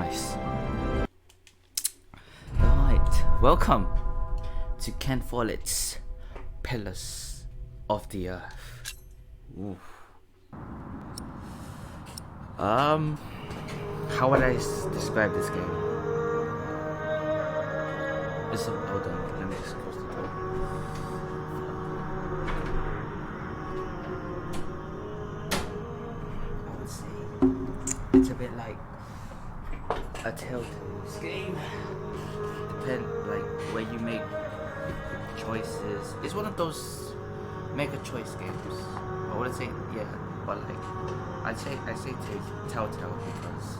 Nice. Alright, welcome to Ken Follett's Pillars of the Earth. Ooh. How would I describe this game? Hold on, let me just close the door. I would say it's a bit like a telltale game. Like where you make choices. It's one of those make a choice games. I wouldn't say but like I say telltale because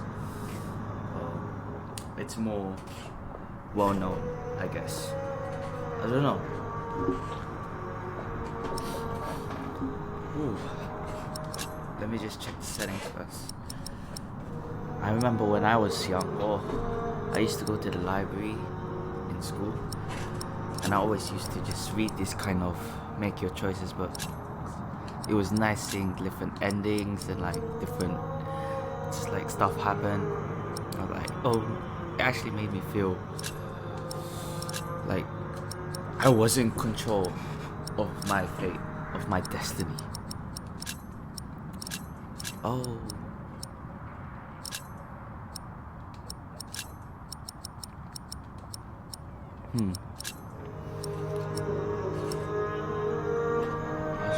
it's more well known, I guess. I don't know. Ooh. Let me just check the settings first. I remember when I was young, I used to go to the library in school, and I always used to just read this kind of make your choices book. It was nice seeing different endings and like different just like stuff happen. I was like, it actually made me feel like I was in control of my fate, of my destiny. I was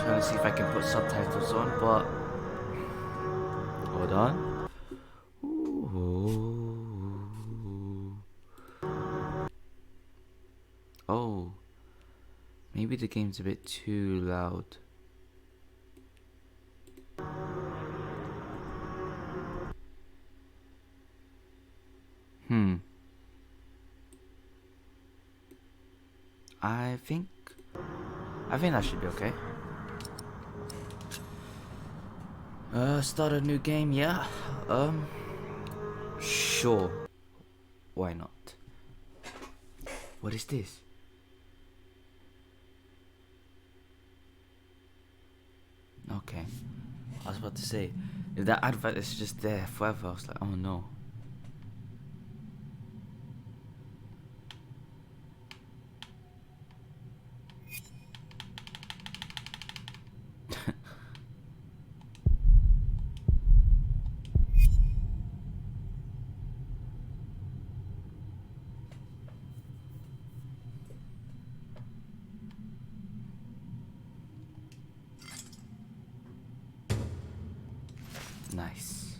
trying to see if I can put subtitles on, but hold on. Maybe the game's a bit too loud. I think that should be okay. Start a new game, yeah. Sure. Why not? What is this? Okay. I was about to say, if that advert is just there forever, I was like, oh no. Nice.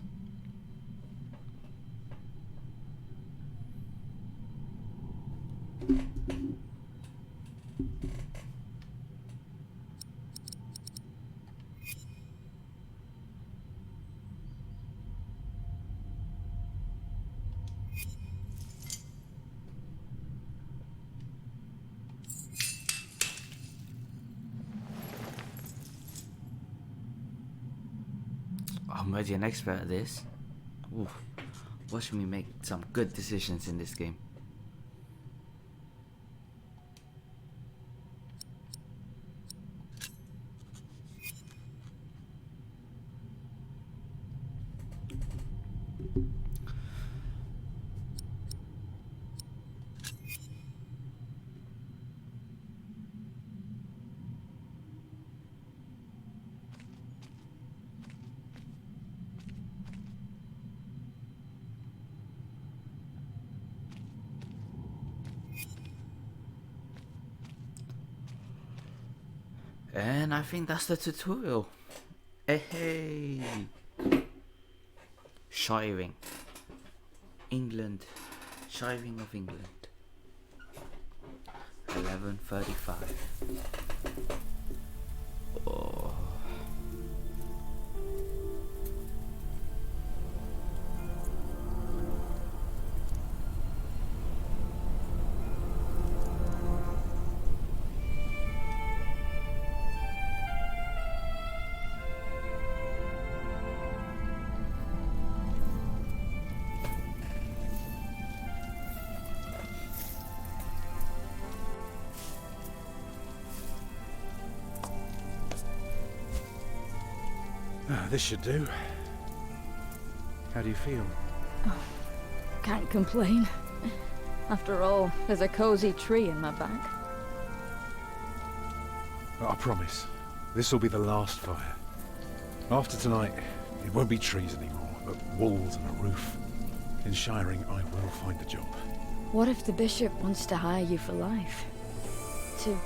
I'm already an expert at this. Oof. Watch me make some good decisions in this game. And I think that's the tutorial. Hey. Shiring. England. Shiring of England. 11:35. Oh. This should do. How do you feel? Can't complain. After all, there's a cozy tree in my back. I promise, this will be the last fire. After tonight, it won't be trees anymore, but walls and a roof. In Shiring, I will find a job. What if the bishop wants to hire you for life? To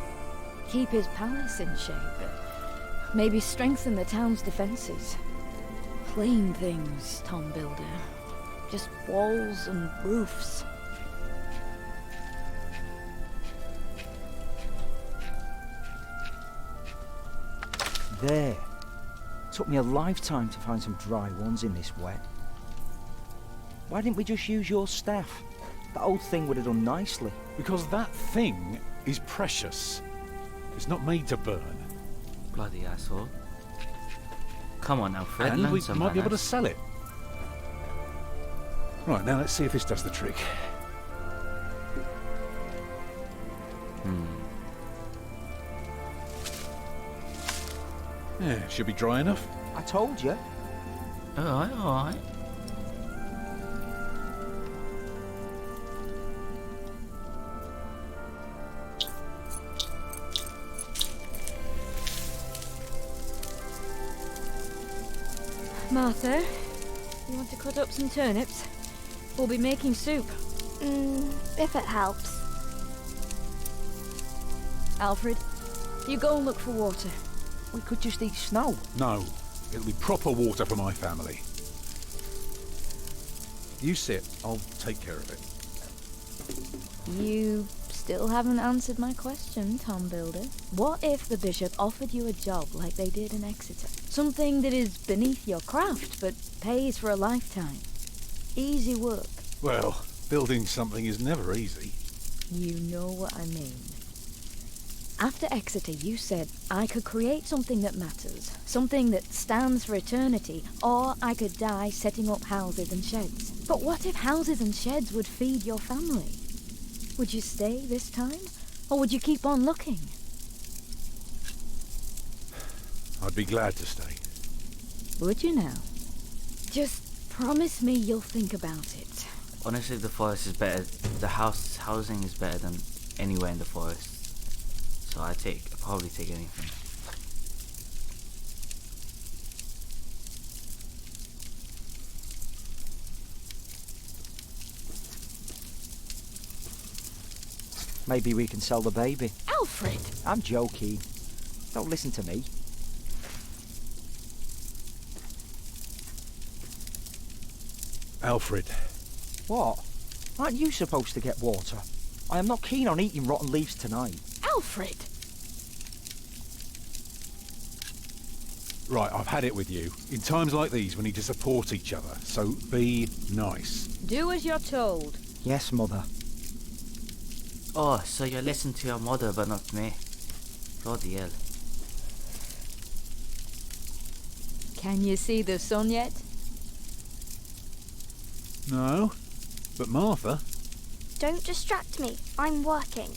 keep his palace in shape, but maybe strengthen the town's defenses? Plain things, Tom Builder. Just walls and roofs. There. Took me a lifetime to find some dry ones in this wet. Why didn't we just use your staff? That old thing would have done nicely. Because that thing is precious. It's not made to burn. Bloody asshole. Come on now, Fred. And we some might be able to manners. sell it. Right, now let's see if this does the trick. Yeah, should be dry enough. I told you. Alright, alright. Martha, you want to cut up some turnips? We'll be making soup. If it helps. Alfred, you go and look for water. We could just eat snow. No, it'll be proper water for my family. You sit, I'll take care of it. You still haven't answered my question, Tom Builder. What if the bishop offered you a job like they did in Exeter? Something that is beneath your craft, but pays for a lifetime. Easy work. Well, building something is never easy. You know what I mean. After Exeter, you said I could create something that matters, something that stands for eternity, or I could die setting up houses and sheds. But what if houses and sheds would feed your family? Would you stay this time, or would you keep on looking? I'd be glad to stay. Would you now? Just promise me you'll think about it. Honestly, the forest is better. The housing is better than anywhere in the forest. So I'll probably take anything. Maybe we can sell the baby. Alfred! I'm joking. Don't listen to me. Alfred. What? Aren't you supposed to get water? I am not keen on eating rotten leaves tonight. Alfred! Right, I've had it with you. In times like these, we need to support each other, so be nice. Do as you're told. Yes, Mother. Oh, so you listen to your mother but not me. Bloody hell. Can you see the sun yet? No, but Martha... Don't distract me. I'm working.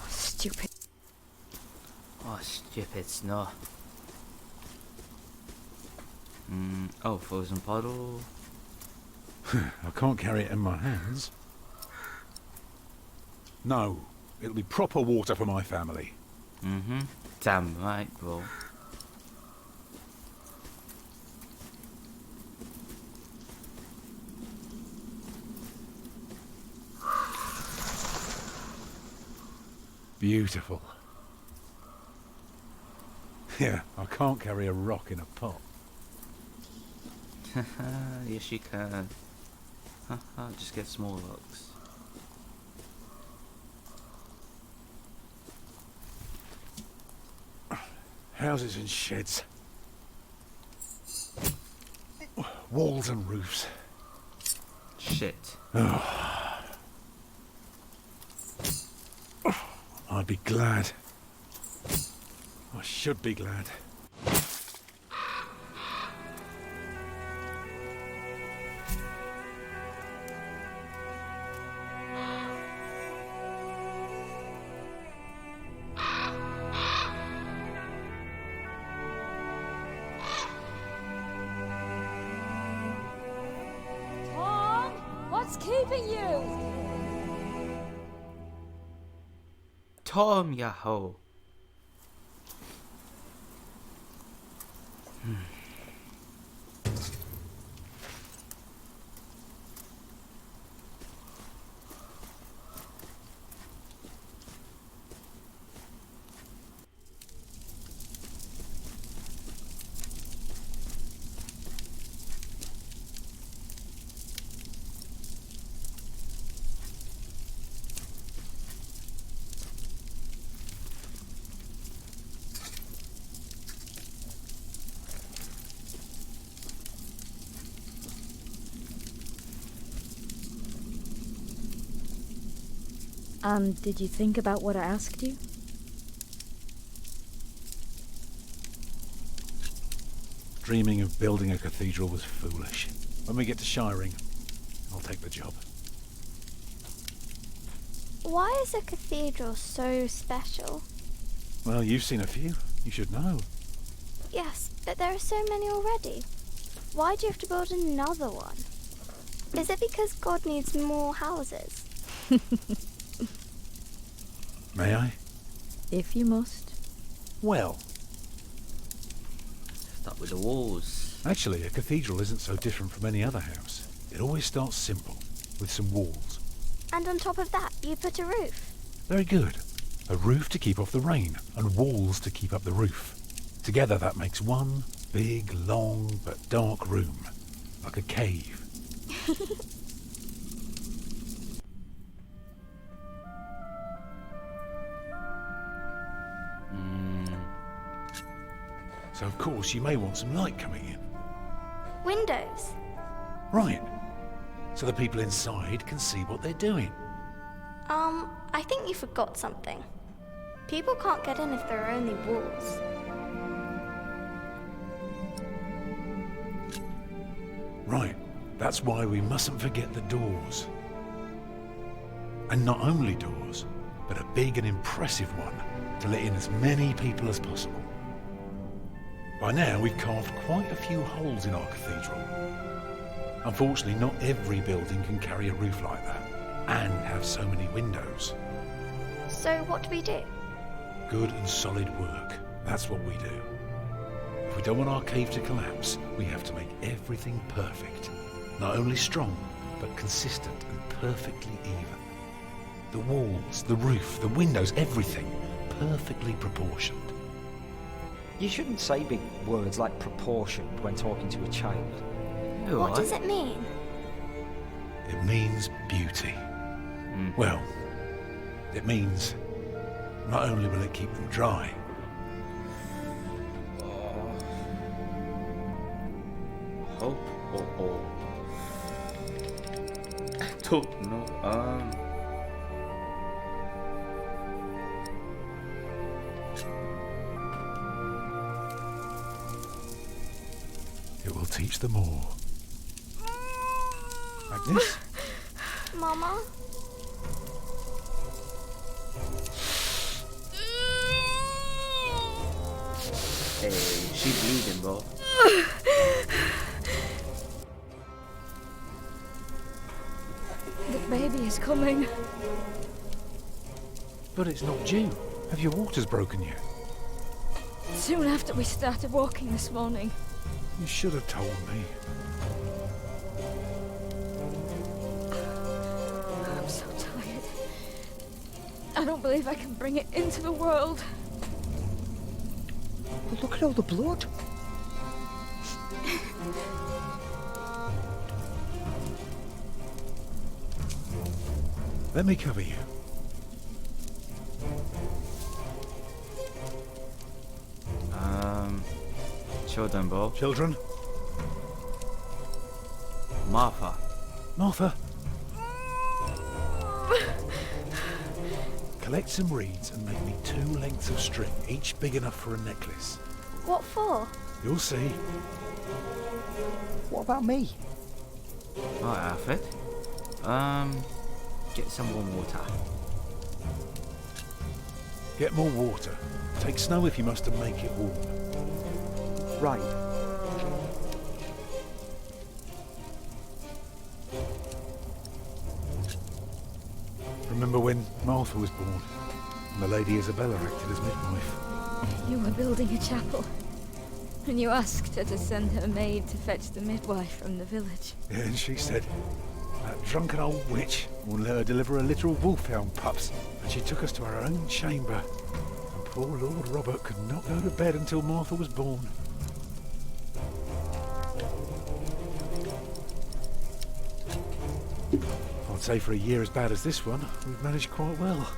Stupid. Oh, stupid snow. Oh, frozen puddle. I can't carry it in my hands. No, it'll be proper water for my family. Damn right, bro. Beautiful. Yeah, I can't carry a rock in a pot. Yes, you can. Just get small rocks. Houses and sheds. Walls and roofs. Shit. I'd be glad. I should be glad. keeping you? Tom, ya hoe. And did you think about what I asked you? Dreaming of building a cathedral was foolish. When we get to Shiring, I'll take the job. Why is a cathedral so special? Well, you've seen a few. You should know. Yes, but there are so many already. Why do you have to build another one? Is it because God needs more houses? May I? If you must. Well, Start with the walls. actually, a cathedral isn't so different from any other house. It always starts simple, with some walls. And on top of that, you put a roof. Very good. A roof to keep off the rain, and walls to keep up the roof. Together that makes one big, long, but dark room. Like a cave. So of course you may want some light coming in. Windows. Right. So the people inside can see what they're doing. I think you forgot something. People can't get in if there are only walls. Right. That's why we mustn't forget the doors. And not only doors, but a big and impressive one to let in as many people as possible. By now we've carved quite a few holes in our cathedral. Unfortunately, not every building can carry a roof like that and have so many windows. So what do we do? Good and solid work. That's what we do. If we don't want our cave to collapse, we have to make everything perfect. Not only strong, but consistent and perfectly even. The walls, the roof, the windows, everything perfectly proportioned. You shouldn't say big words like proportioned when talking to a child. What does it mean? It means beauty. Well, it means not only will it keep them dry, Hope or I don't know. it will teach them all. Agnes? Mama? Hey, she bleeding, bro. The baby is coming. But it's not due. Have your waters broken yet? Soon after we started walking this morning. You should have told me. I'm so tired. I don't believe I can bring it into the world. But look at all the blood. Let me cover you. Children, bro. Children? Martha. Martha? Collect some reeds and make me 2 lengths of string, each big enough for a necklace. What for? You'll see. What about me? Alright, Alfred. Get some warm water. Get more water. Take snow if you must to make it warm. Right. Remember when Martha was born? And the Lady Isabella acted as midwife. You were building a chapel, and you asked her to send her maid to fetch the midwife from the village. Yeah, and she said, that drunken old witch won't let her deliver a literal wolfhound pups. And she took us to our own chamber. And poor Lord Robert could not go to bed until Martha was born. I'd say for a year as bad as this one, we've managed quite well.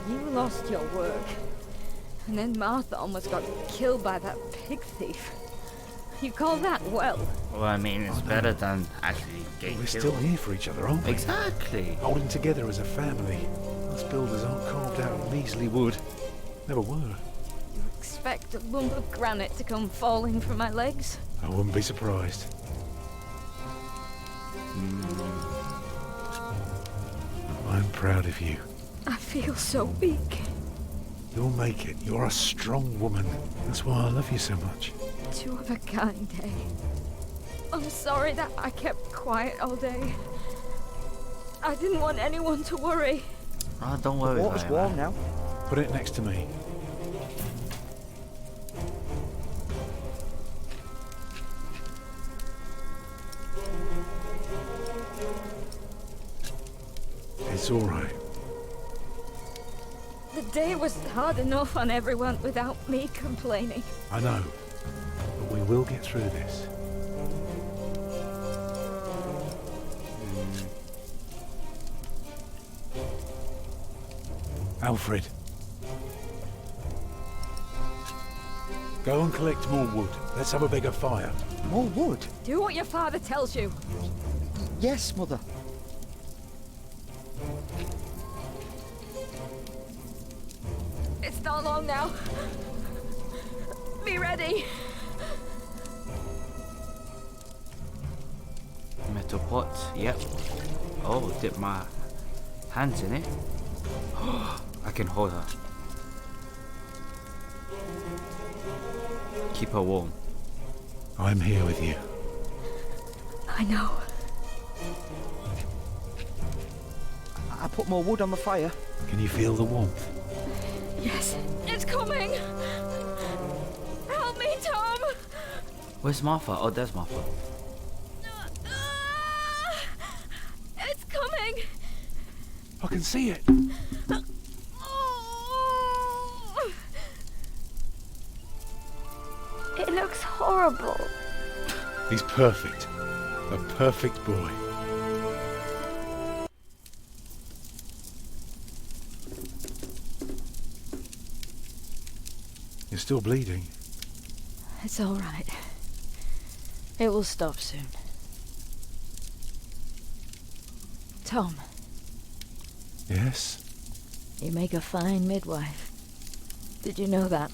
You lost your work, and then Martha almost got killed by that pig thief. You call that well? Well, I mean, it's better than actually getting We're killed. still here for each other, aren't we? Exactly. Holding together as a family. Us builders aren't carved out of measly wood. Never were. You expect a lump of granite to come falling from my legs? I wouldn't be surprised. I'm proud of you. I feel so weak. You'll make it. You're a strong woman. That's why I love you so much. Two of a kind, eh? I'm sorry that I kept quiet all day. I didn't want anyone to worry. Oh, don't worry The about water's it, warm man. now. Put it next to me. It's all right. The day was hard enough on everyone without me complaining. I know. But we will get through this. Alfred. Go and collect more wood. Let's have a bigger fire. More wood? Do what your father tells you. Yes, Mother. It's not long now. Be ready. Metal pot, yep. Oh, dip my hands in it. I can hold her. Keep her warm. I'm here with you. I know. I put more wood on the fire. Can you feel the warmth? Yes, it's coming. Help me, Tom. Where's Martha? Oh, there's Martha. It's coming. I can see it. It looks horrible. He's perfect. A perfect boy. You're still bleeding. It's all right. It will stop soon. Tom, Yes? you make a fine midwife. Did you know that?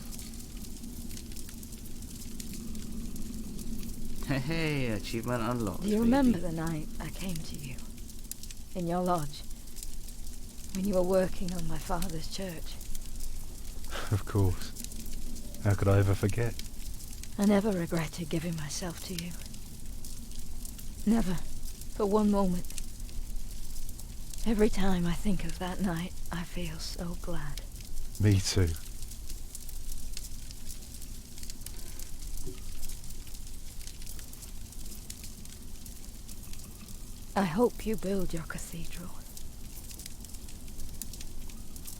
Hey, achievement unlocked. Do you remember the night I came to you? In your lodge? When you were working on my father's church? Of course. How could I ever forget? I never regretted giving myself to you. Never. For one moment. Every time I think of that night, I feel so glad. Me too. I hope you build your cathedral.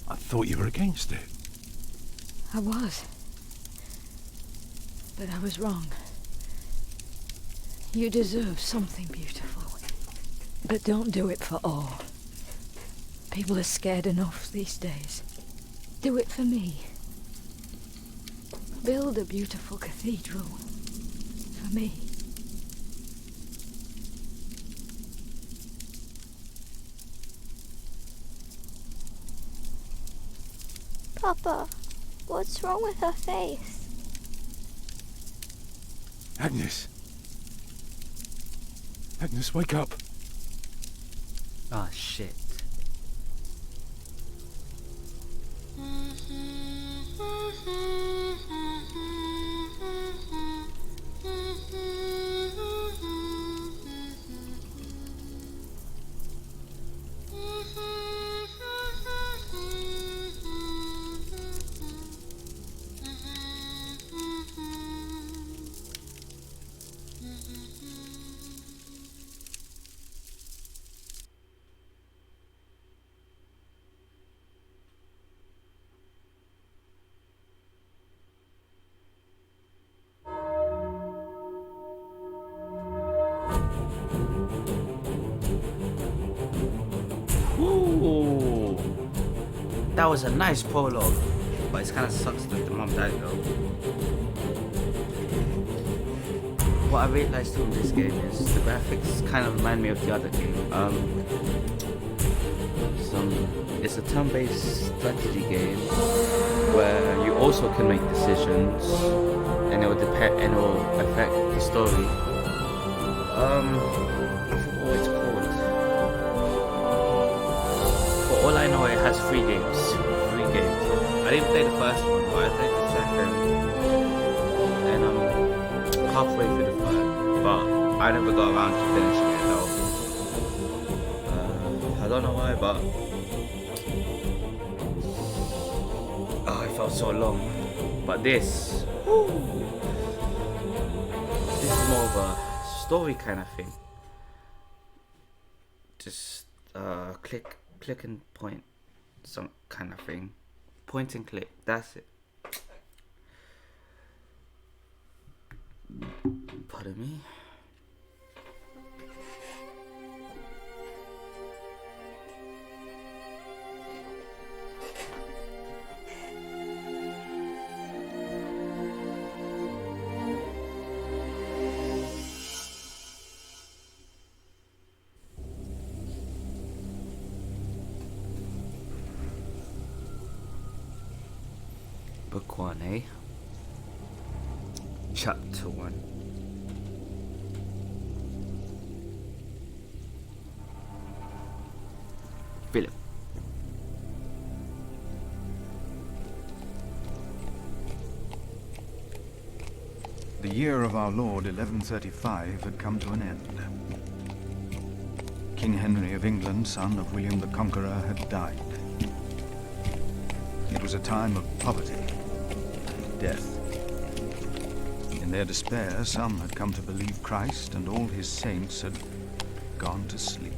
I thought you were against it. I was. But I was wrong. You deserve something beautiful. But don't do it for all. People are scared enough these days. Do it for me. Build a beautiful cathedral. For me. Papa, what's wrong with her face? Agnes. Agnes, wake up. Oh, shit. that was a nice prologue, but it kind of sucks that the mom died though. What I realized from this game is the graphics kind of remind me of the other game. It's a turn-based strategy game where you also can make decisions, and it will affect the story. I forgot what it's called. For all I know, it has 3 games. I didn't play the first one, but I played the second, and I'm halfway through the third, but I never got around to finishing it though. I don't know why, but it felt so long. But this is more of a story kind of thing. Just click and point, some kind of thing. Point and click, that's it. Pardon me. Book 1, eh? Chapter 1. Phillip. The year of our Lord 1135 had come to an end. King Henry of England, son of William the Conqueror, had died. It was a time of poverty and death. In their despair, some had come to believe Christ and all his saints had gone to sleep,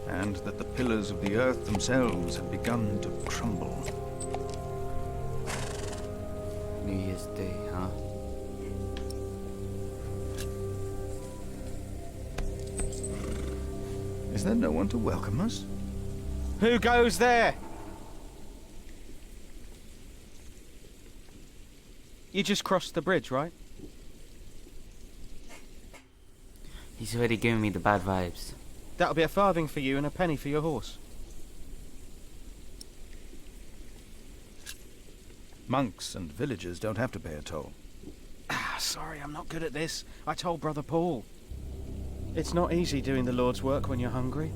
and that the pillars of the earth themselves had begun to crumble. New Year's Day, huh? Is there no one to welcome us? Who goes there? You just crossed the bridge, right? He's already giving me the bad vibes. That'll be a farthing for you and a penny for your horse. Monks and villagers don't have to pay a toll. Sorry, I'm not good at this. I told Brother Paul. It's not easy doing the Lord's work when you're hungry.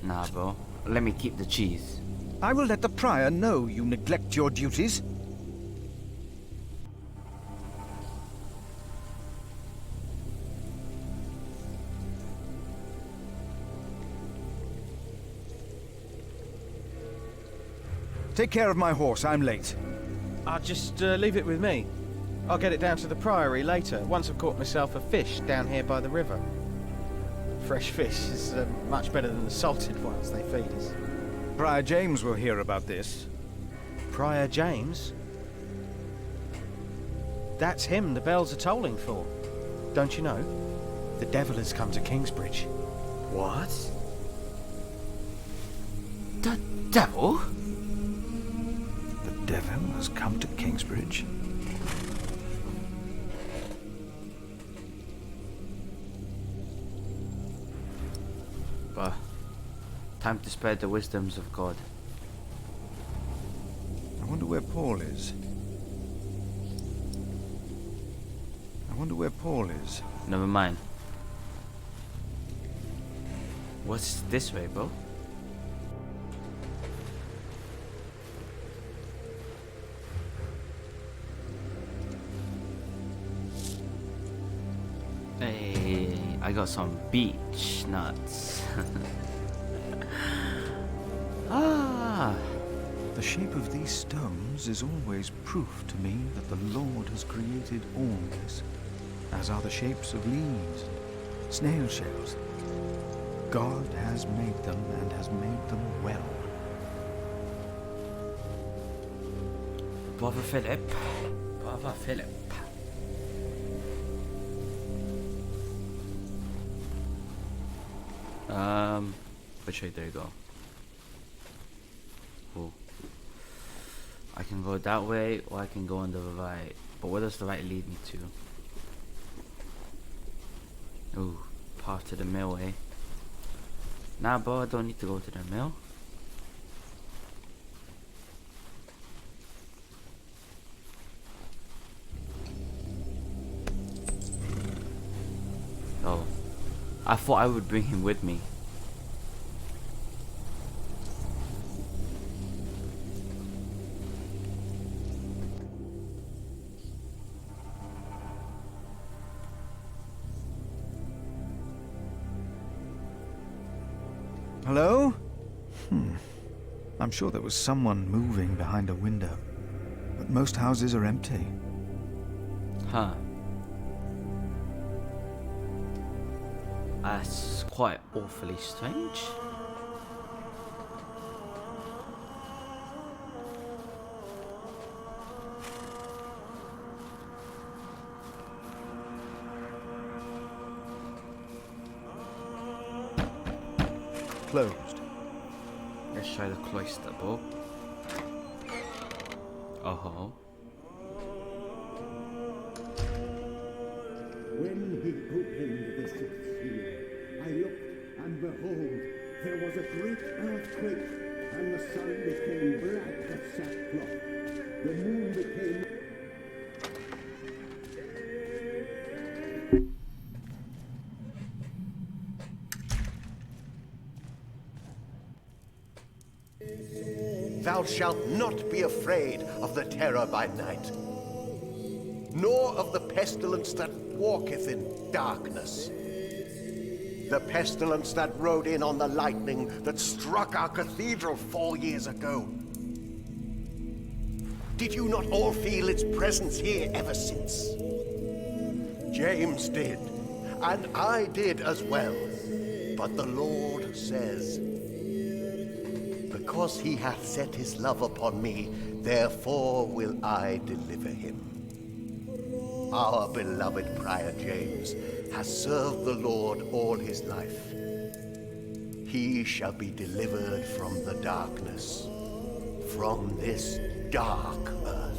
Nah, bro. Let me keep the cheese. I will let the prior know you neglect your duties. Take care of my horse, I'm late. I'll just leave it with me. I'll get it down to the priory later, once I've caught myself a fish down here by the river. Fresh fish is much better than the salted ones they feed us. Prior James will hear about this. Prior James? That's him the bells are tolling for. Don't you know? The devil has come to Kingsbridge. What? The devil? The devil has come to Kingsbridge? But time to spread the wisdoms of God. I wonder where Paul is. Never mind. What's this way, bro? Hey, I got some beach nuts. Ah. The shape of these stones is always proof to me that the Lord has created all this, as are the shapes of leaves and snail shells. God has made them and has made them well. Brother Phillip. Brother Phillip. Which way? There you go. Cool. I can go that way, or I can go on the right. But where does the right lead me to? Ooh, path to the mill, eh? Nah, bro, I don't need to go to the mill. Oh, I thought I would bring him with me. Hello? I'm sure there was someone moving behind a window, but most houses are empty. Huh. That's quite awfully strange. Closed. Let's try the cloister, bro. Oh. When he opened the sixth seal, I looked, and behold, there was a great earthquake, and the sun became black as sackcloth. The moon became... Thou shalt not be afraid of the terror by night, nor of the pestilence that walketh in darkness. The pestilence that rode in on the lightning that struck our cathedral 4 years ago. Did you not all feel its presence here ever since? James did, and I did as well. But the Lord says, because he hath set his love upon me, therefore will I deliver him. Our beloved Prior James has served the Lord all his life. He shall be delivered from the darkness, from this dark earth.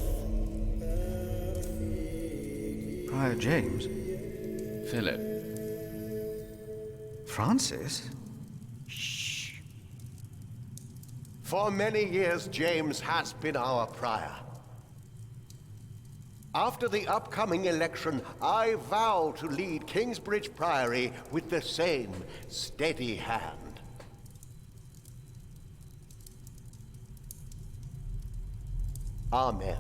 Prior James? Phillip. Francis? For many years, James has been our prior. After the upcoming election, I vow to lead Kingsbridge Priory with the same steady hand. Amen.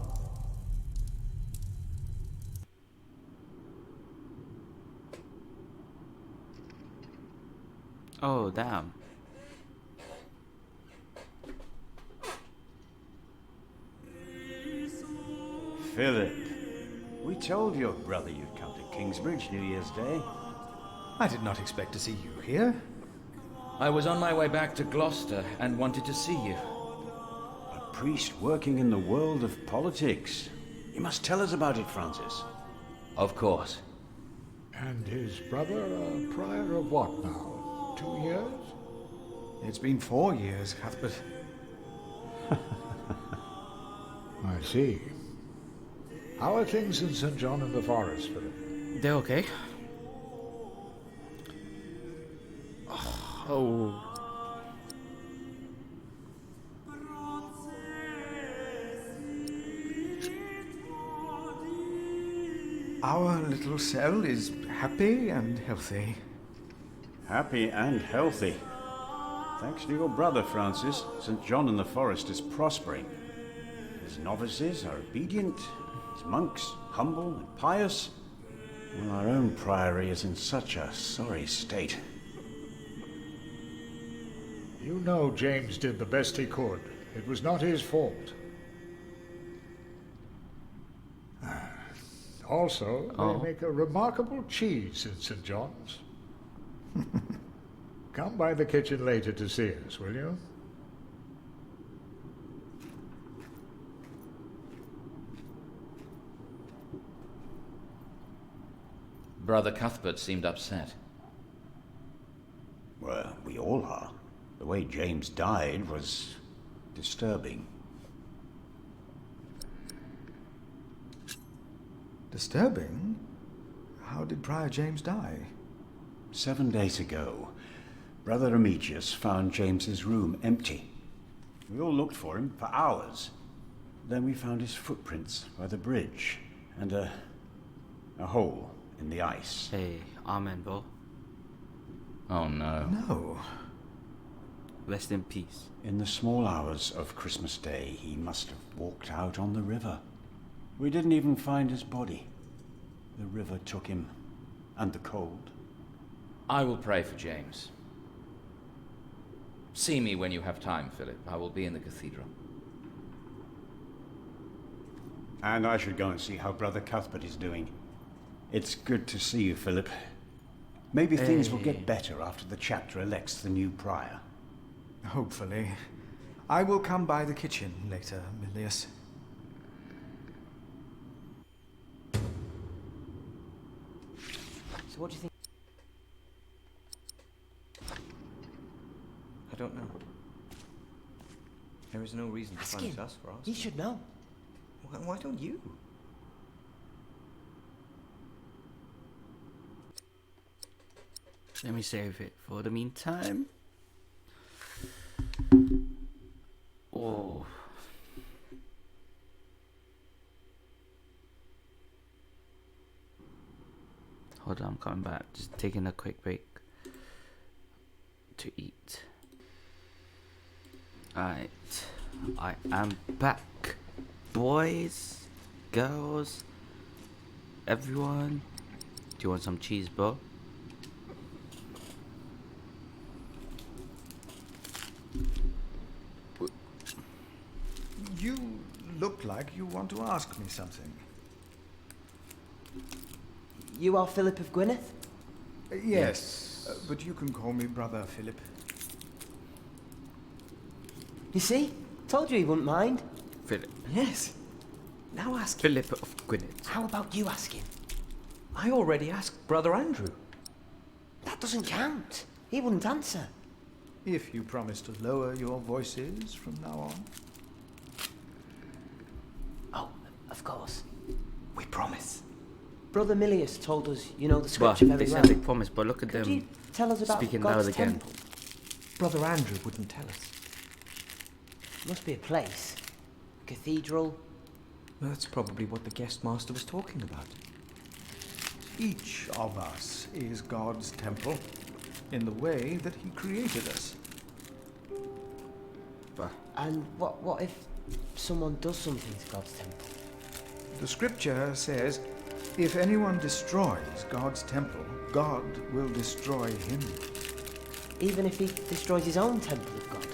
Oh, damn. Phillip, we told your brother you'd come to Kingsbridge New Year's Day. I did not expect to see you here. I was on my way back to Gloucester and wanted to see you. A priest working in the world of politics. You must tell us about it, Francis. Of course. And his brother a prior of what now? 2 years? It's been 4 years, Cuthbert. I see. How are things in St. John in the Forest, Phillip? They're okay. Oh. Our little cell is happy and healthy. Happy and healthy. Thanks to your brother, Francis, St. John in the Forest is prospering. His novices are obedient, his monks humble and pious, while our own priory is in such a sorry state. You know James did the best he could. It was not his fault. Also, they make a remarkable cheese in St. John's. Come by the kitchen later to see us, will you? Brother Cuthbert seemed upset. Well, we all are. The way James died was disturbing. Disturbing? How did Prior James die? 7 days ago, Brother Remigius found James's room empty. We all looked for him for hours. Then we found his footprints by the bridge and a hole in the ice. Hey, amen, bro. Oh no. No. Rest in peace. In the small hours of Christmas Day, he must have walked out on the river. We didn't even find his body. The river took him, and the cold. I will pray for James. See me when you have time, Philip. I will be in the cathedral. And I should go and see how Brother Cuthbert is doing. It's good to see you, Philip. Maybe things will get better after the chapter elects the new prior. Hopefully. I will come by the kitchen later, Milius. So what do you think? I don't know. There is no reason to punish us for asking. He should know. Why don't you? Let me save it for the meantime. Oh. Hold on, I'm coming back. Just taking a quick break to eat. Alright. I am back. Boys, girls, everyone. Do you want some cheese, bro? You look like you want to ask me something. You are Philip of Gwynedd? Yes, but you can call me Brother Philip. You see? Told you he wouldn't mind. Philip. Yes. Now ask him. Philip of Gwynedd. How about you ask him? I already asked Brother Andrew. That doesn't count. He wouldn't answer. If you promise to lower your voices from now on. Oh, of course. We promise. Brother Milius told us you know the Well, scripture they very said well. they promised, but look at Could them you tell us about speaking God's loud again. temple? Brother Andrew wouldn't tell us. Must be a place. Cathedral. That's probably what the guest master was talking about. Each of us is God's temple in the way that he created us. And what if someone does something to God's temple? The scripture says, if anyone destroys God's temple, God will destroy him. Even if he destroys his own temple of God?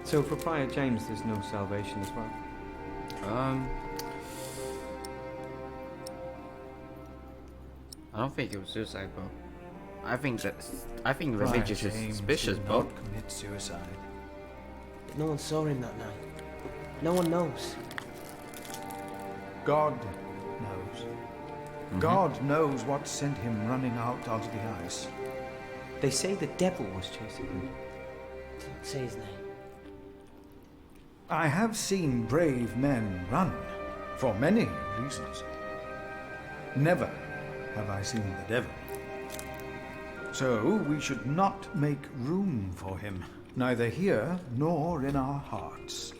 So for Prior James there's no salvation as well? I don't think it was suicide, bro. I think Remigius is James suspicious, did bro. not commit suicide. But no one saw him that night. No one knows. God knows. God knows what sent him running out onto the ice. They say the devil was chasing him. Don't say his name. I have seen brave men run, for many reasons. Never have I seen the devil. So we should not make room for him, neither here nor in our hearts.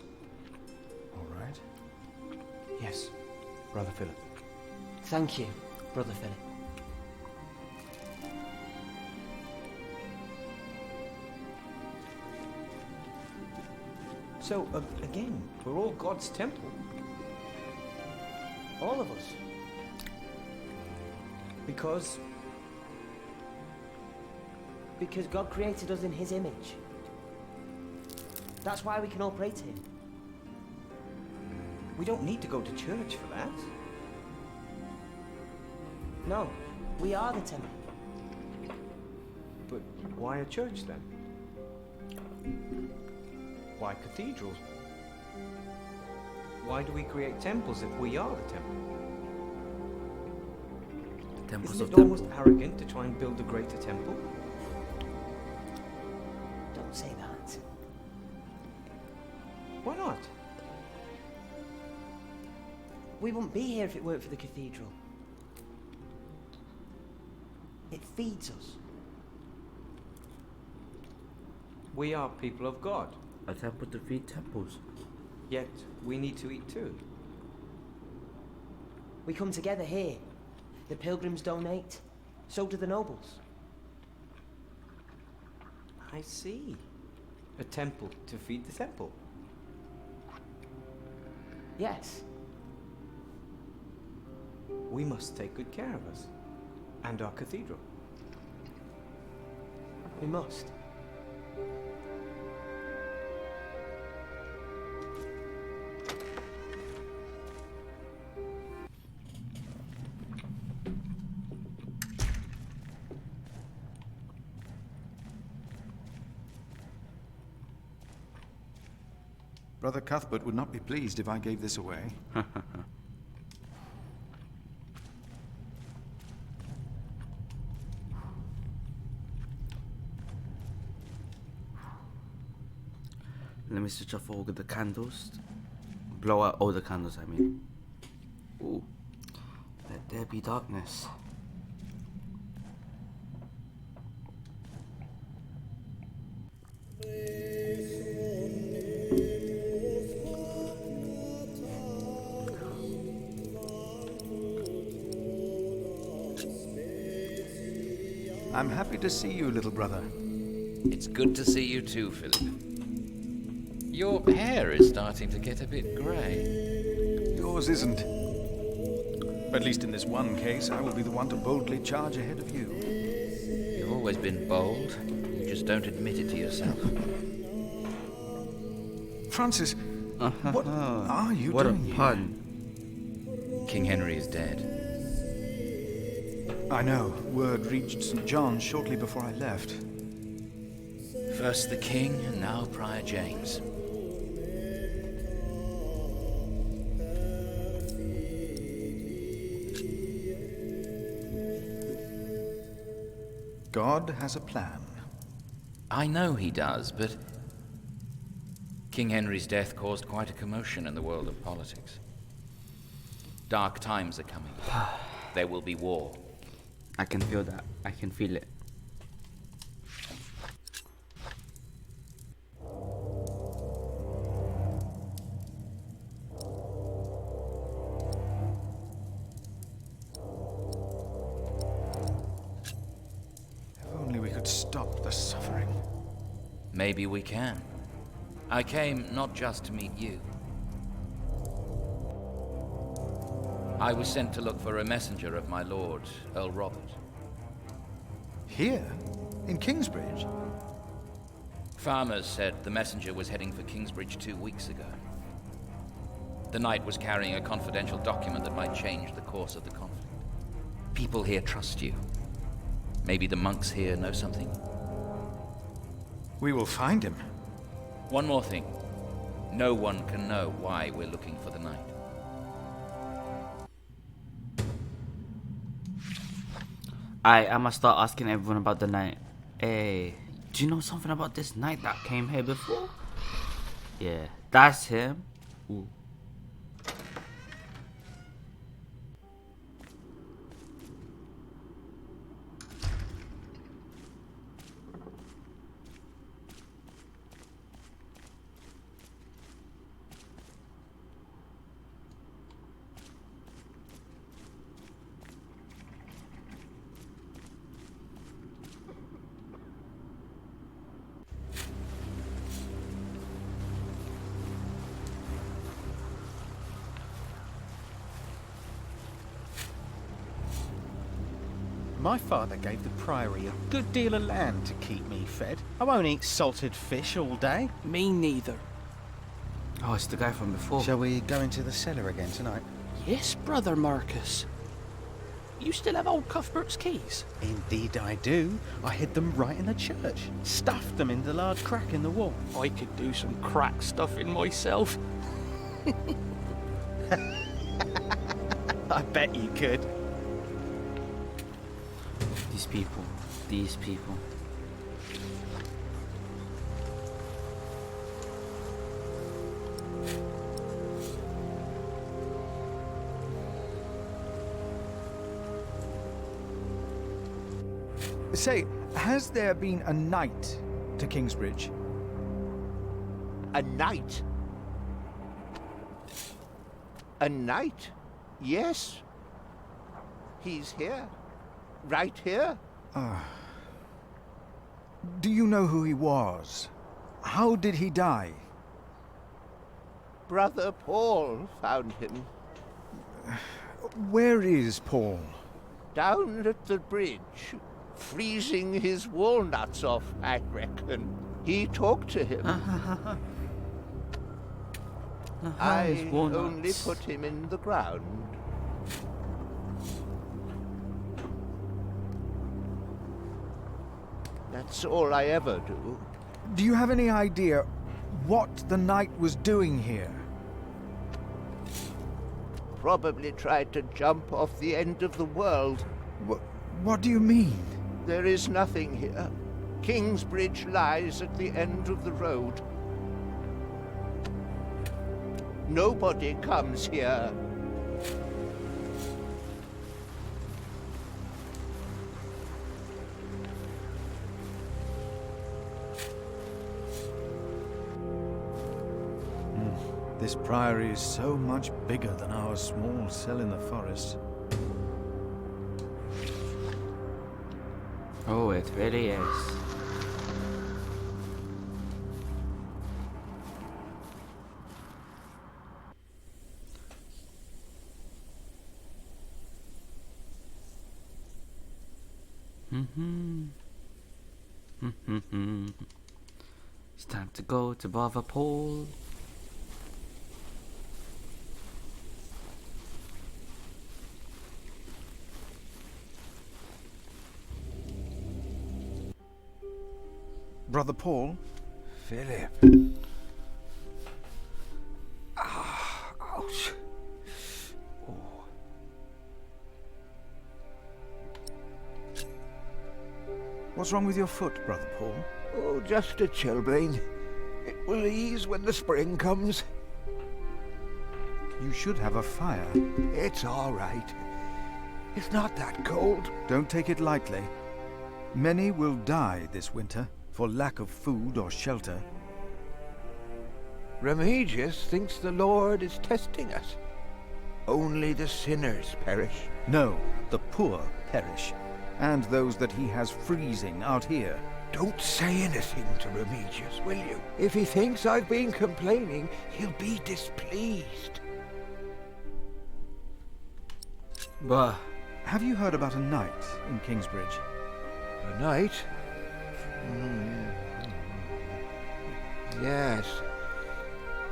All right? Yes, Brother Philip. Thank you, Brother Philip. So, again, we're all God's temple. All of us. Because God created us in his image. That's why we can all pray to him. we don't need to go to church for that. No, we are the temple. But why a church then? Why cathedrals? Why do we create temples if we are the temple? Temples Isn't of it almost arrogant to try and build a greater temple? Don't say that. Why not? We wouldn't be here if it weren't for the cathedral. It feeds us. We are people of God. A temple to feed temples. Yet we need to eat too. We come together here. The pilgrims donate. So do the nobles. I see. A temple to feed the temple. Yes. We must take good care of us. And our cathedral. We must. Brother Cuthbert would not be pleased if I gave this away. Let me switch off all the candles. Blow out all the candles, I mean. Ooh. Let there be darkness. I'm happy to see you, little brother. It's good to see you too, Phillip. Your hair is starting to get a bit grey. Yours isn't. At least in this one case, I will be the one to boldly charge ahead of you. You've always been bold. You just don't admit it to yourself. Francis, what are you what doing a pun. King Henry is dead. I know. Word reached St. John shortly before I left. First the king, and now Prior James. God has a plan. I know he does, but King Henry's death caused quite a commotion in the world of politics. Dark times are coming. There will be war. I can feel that. I can feel it. If only we could stop the suffering. Maybe we can. I came not just to meet you. I was sent to look for a messenger of my lord, Earl Robert. Here? In Kingsbridge? Farmers said the messenger was heading for Kingsbridge 2 weeks ago. The knight was carrying a confidential document that might change the course of the conflict. People here trust you. Maybe the monks here know something. We will find him. One more thing. No one can know why we're looking for the knight. I must start asking everyone about the knight. Hey, do you know something about this knight that came here before? Yeah, that's him. Ooh. My father gave the priory a good deal of land to keep me fed. I won't eat salted fish all day. Me neither. Oh, it's the guy from before. Shall we go into the cellar again tonight? Yes, Brother Marcus. You still have old Cuthbert's keys? Indeed I do. I hid them right in the church. Stuffed them in the large crack in the wall. I could do some crack stuffing myself. I bet you could. These people. Say, has there been a knight to Kingsbridge? A knight? A knight? Yes. He's here. Right here. Do you know who he was? How did he die? Brother Paul found him. Where is Paul? Down at the bridge, freezing his walnuts off, I reckon. He talked to him. I only put him in the ground. That's all I ever do. Do you have any idea what the knight was doing here? Probably tried to jump off the end of the world. What do you mean? There is nothing here. Kingsbridge lies at the end of the road. Nobody comes here. This priory is so much bigger than our small cell in the forest. Oh, it really is. It's time to go to Brother Paul. Brother Paul? Phillip. Ouch. Oh. What's wrong with your foot, Brother Paul? Oh, just a chilblain. It will ease when the spring comes. You should have a fire. It's all right. It's not that cold. Don't take it lightly. Many will die this winter for lack of food or shelter. Remigius thinks the Lord is testing us. Only the sinners perish. No, the poor perish, and those that he has freezing out here. Don't say anything to Remigius, will you? If he thinks I've been complaining, he'll be displeased. But have you heard about a knight in Kingsbridge? A knight? Yes.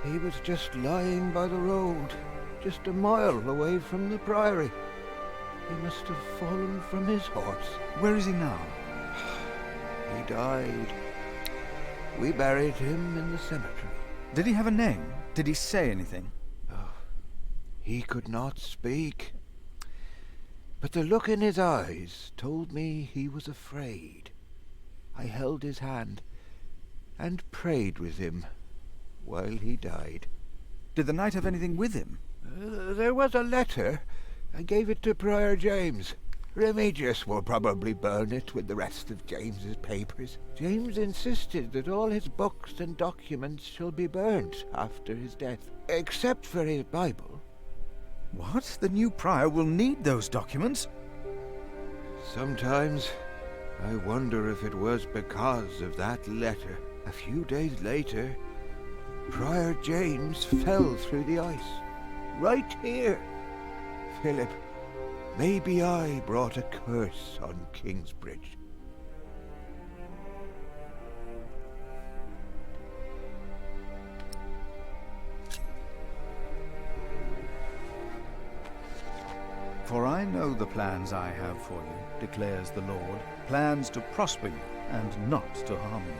He was just lying by the road, just a mile away from the priory. He must have fallen from his horse. Where is he now? He died. We buried him in the cemetery. Did he have a name? Did he say anything? Oh, he could not speak. But the look in his eyes told me he was afraid. I held his hand and prayed with him while he died. Did the knight have anything with him? There was a letter. I gave it to Prior James. Remigius will probably burn it with the rest of James's papers. James insisted that all his books and documents shall be burnt after his death, except for his Bible. What? The new prior will need those documents? Sometimes I wonder if it was because of that letter. A few days later, Prior James fell through the ice. Right here. Phillip, maybe I brought a curse on Kingsbridge. For I know the plans I have for you, declares the Lord, plans to prosper you and not to harm you.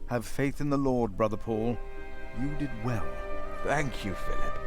Have faith in the Lord, Brother Paul. You did well. Thank you, Phillip.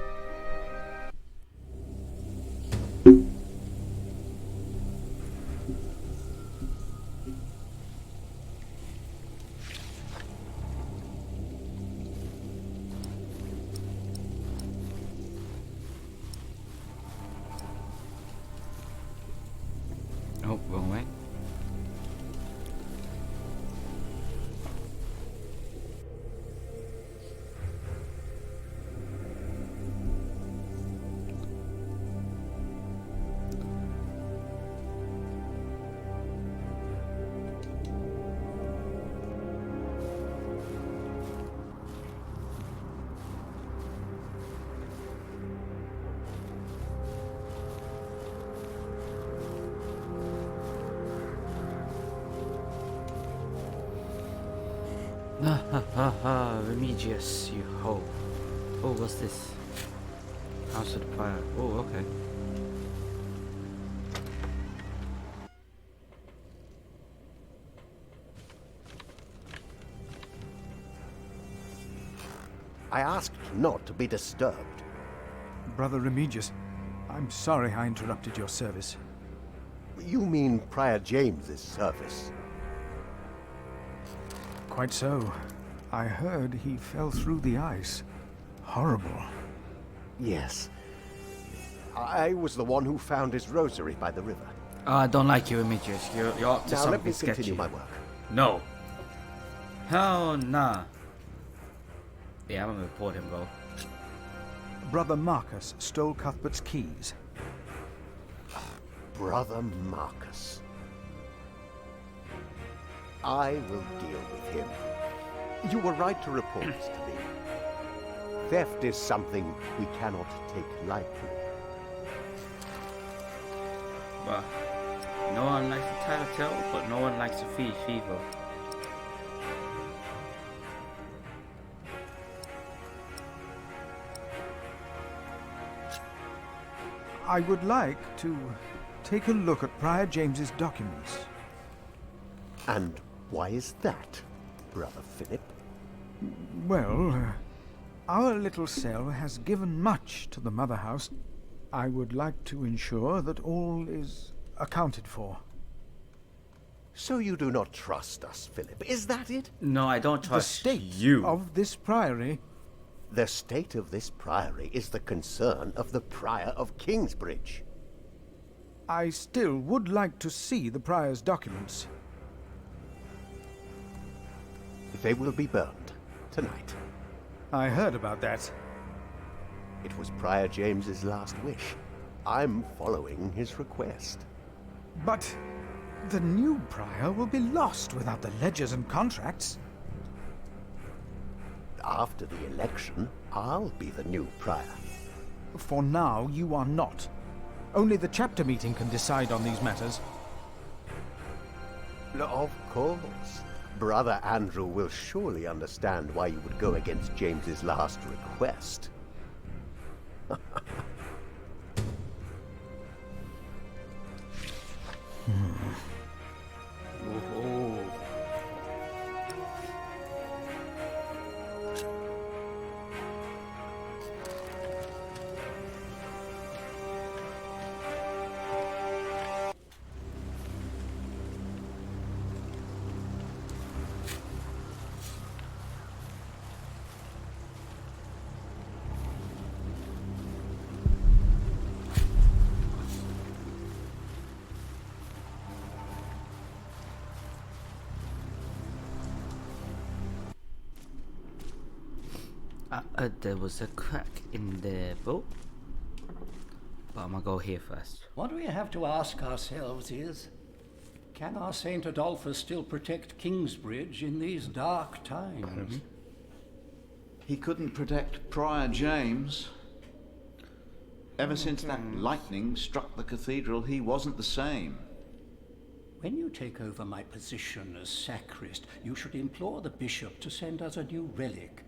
Remigius, you hoe. Oh, what's this? House of the Prior. Oh, okay. I asked not to be disturbed. Brother Remigius, I'm sorry I interrupted your service. You mean Prior James's service? Quite so. I heard he fell through the ice. Horrible. Yes. I was the one who found his rosary by the river. I don't like you, Remigius. You're up to Now something let me sketchy. continue my work. No. Hell nah. Yeah, I'm gonna report him, bro. Brother Marcus stole Cuthbert's keys. Brother Marcus. I will deal with him. You were right to report this to me. Theft is something we cannot take lightly. But no one likes a telltale, but no one likes a thief either. I would like to take a look at Prior James's documents. And why is that, Brother Phillip? Well, our little cell has given much to the Mother House. I would like to ensure that all is accounted for. So you do not trust us, Phillip, is that it? No, I don't trust the state you. of this priory. The state of this priory is the concern of the Prior of Kingsbridge. I still would like to see the prior's documents. They will be burned tonight. I heard about that. It was Prior James's last wish. I'm following his request. But the new prior will be lost without the ledgers and contracts. After the election, I'll be the new prior. For now, you are not. Only the chapter meeting can decide on these matters. Of course. Brother Andrew will surely understand why you would go against James's last request. Oh. There was a crack in the boat. But I'm gonna go here first. What we have to ask ourselves is, can our Saint Adolphus still protect Kingsbridge in these dark times? He couldn't protect Prior James. Ever since that lightning struck the cathedral, he wasn't the same. When you take over my position as sacrist, you should implore the bishop to send us a new relic.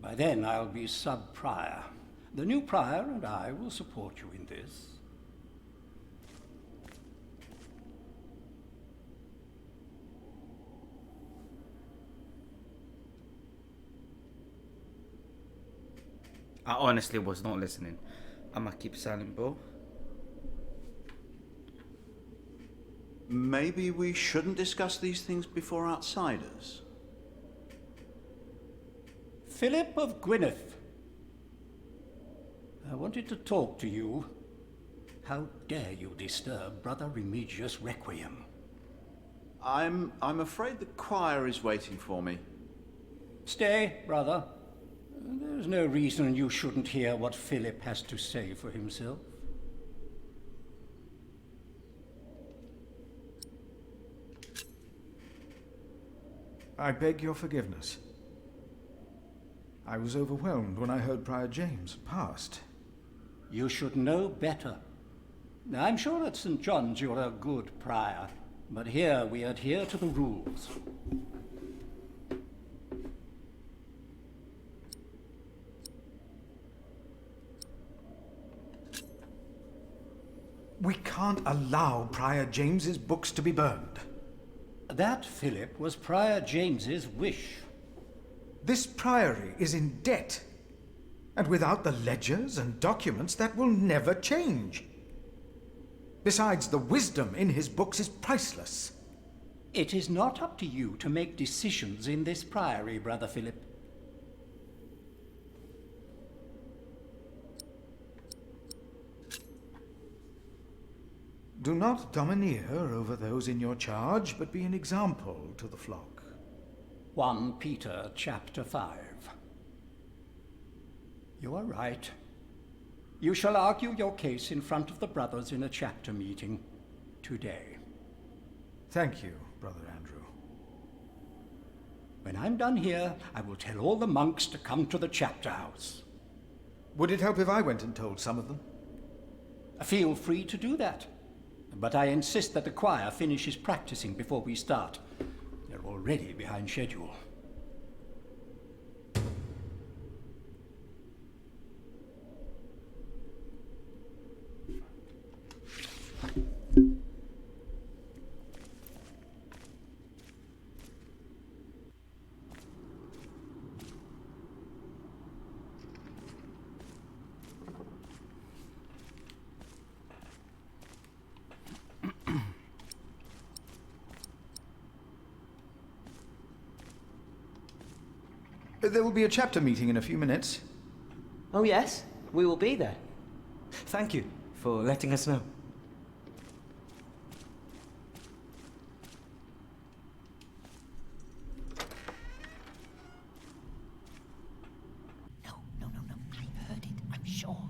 By then I'll be sub-prior. The new prior and I will support you in this. I honestly was not listening. I'ma keep silent, bro. Maybe we shouldn't discuss these things before outsiders. Phillip of Gwynedd. I wanted to talk to you. How dare you disturb Brother Remigius' requiem? I'm afraid the choir is waiting for me. Stay, brother. There's no reason you shouldn't hear what Phillip has to say for himself. I beg your forgiveness. I was overwhelmed when I heard Prior James passed. You should know better. I'm sure at St. John's you're a good prior, but here we adhere to the rules. We can't allow Prior James's books to be burned. That, Phillip, was Prior James's wish. This priory is in debt. And without the ledgers and documents, that will never change. Besides, the wisdom in his books is priceless. It is not up to you to make decisions in this priory, Brother Phillip. Do not domineer over those in your charge, but be an example to the flock. 1 Peter chapter 5. You are right. You shall argue your case in front of the brothers in a chapter meeting today. Thank you, Brother Andrew. When I'm done here, I will tell all the monks to come to the chapter house. Would it help if I went and told some of them? Feel free to do that. But I insist that the choir finishes practicing before we start. They're already behind schedule. There will be a chapter meeting in a few minutes. Oh yes, we will be there. Thank you for letting us know. No. I heard it, I'm sure.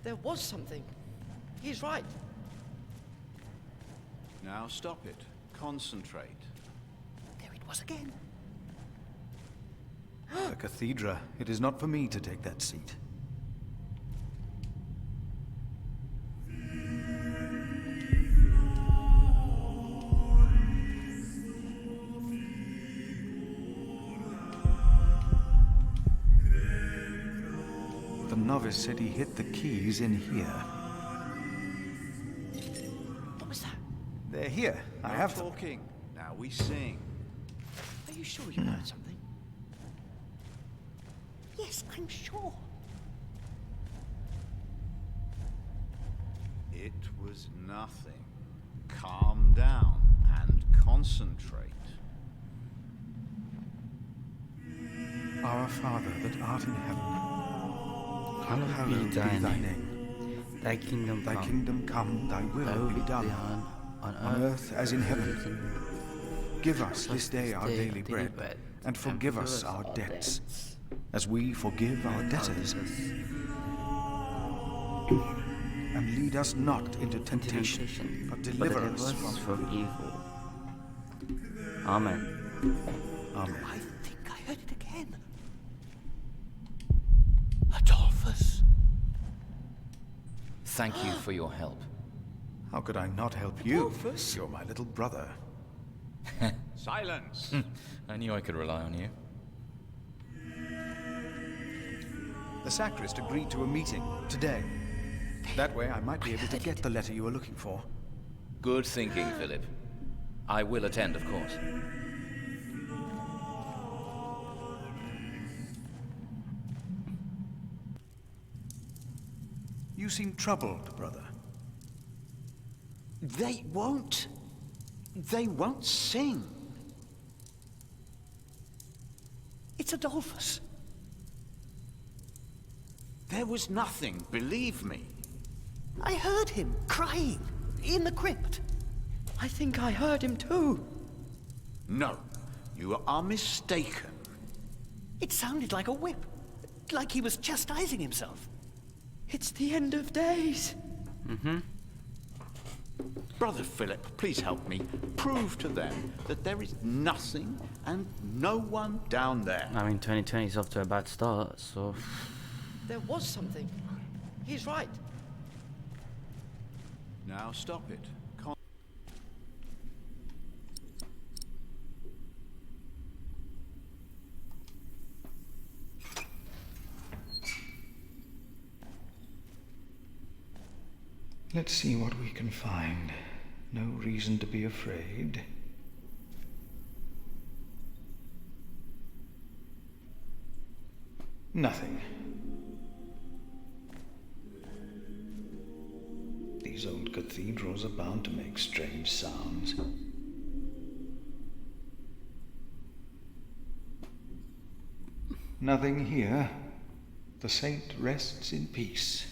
There was something. He's right. Now stop it. Concentrate. There it was again. The cathedra. It is not for me to take that seat. The novice said he hit the keys in here. What was that? They're here. I have them. Talking. Now we sing. Are you sure you heard something? Yes, I'm sure. It was nothing. Calm down and concentrate. Our Father that art in heaven, hallowed be thy name. Thy kingdom Thy come. kingdom come, thy will be done, on earth as in heaven. Give us this day our daily bread, and forgive us our debts, as we forgive our debtors. And lead us not into temptation, but deliver us from evil. Amen. Amen. I think I heard it again. Adolphus. Thank you for your help. How could I not help you? Adolphus? You're my little brother. Silence! I knew I could rely on you. The sacrist agreed to a meeting today. That way I might be able to get the letter you were looking for. Good thinking, Phillip. I will attend, of course. You seem troubled, brother. They won't sing. It's Adolphus. There was nothing, believe me. I heard him crying in the crypt. I think I heard him too. No, you are mistaken. It sounded like a whip, like he was chastising himself. It's the end of days. Brother Phillip, please help me. Prove to them that there is nothing and no one down there. I mean, 2020 is off to a bad start, so... There was something. He's right. Now stop it. Let's see what we can find. No reason to be afraid. Nothing. These old cathedrals are bound to make strange sounds. Nothing here. The saint rests in peace.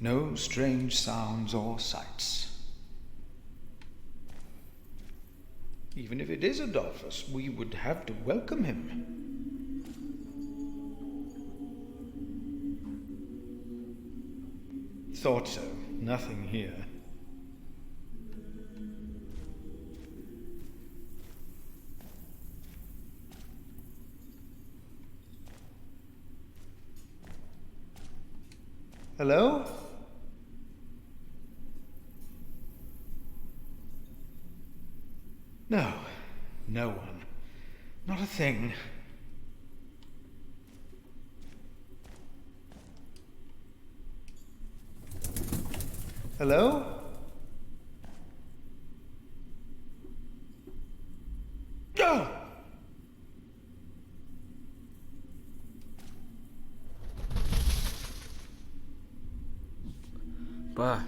No strange sounds or sights. Even if it is Adolphus, we would have to welcome him. Thought so. Nothing here. Hello? No. No one. Not a thing. Hello? Oh! But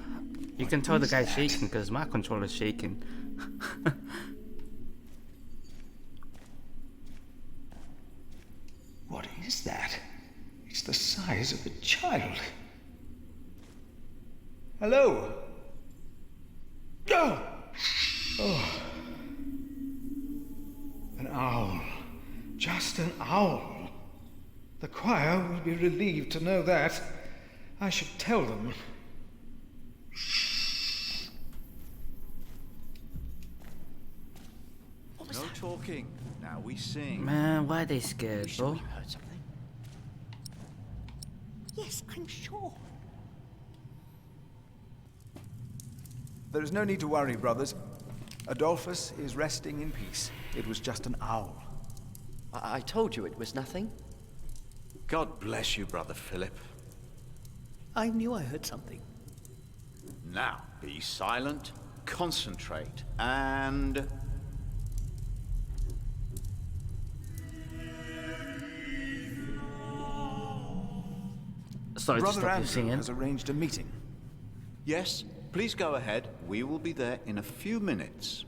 you can tell the guy's shaking because my controller's shaking. What is that? It's the size of a child. Hello? Oh! Oh. An owl. Just an owl. The choir will be relieved to know that. I should tell them. No talking. Now we sing. Man, why are they scared, bro? You heard something? Yes, I'm sure. There is no need to worry, brothers. Adolphus is resting in peace. It was just an owl. I told you it was nothing. God bless you, Brother Phillip. I knew I heard something. Now, be silent, concentrate, and... Sorry to Brother stop you Andrew singing. has arranged a meeting. Yes, please go ahead. We will be there in a few minutes.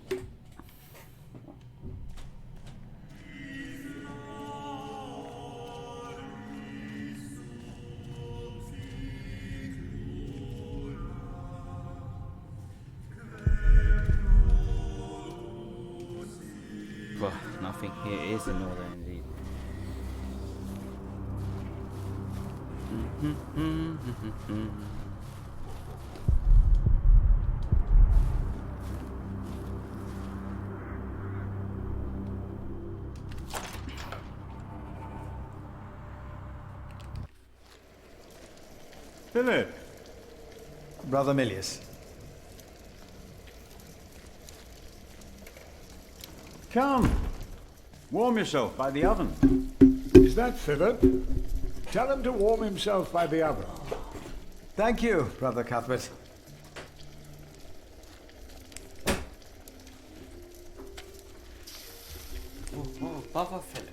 Well, nothing here is in order indeed. Philip! Brother Milius. Come! Warm yourself by the oven. Is that Phillip? Tell him to warm himself by the oven. Thank you, Brother Cuthbert. Oh, Brother Phillip.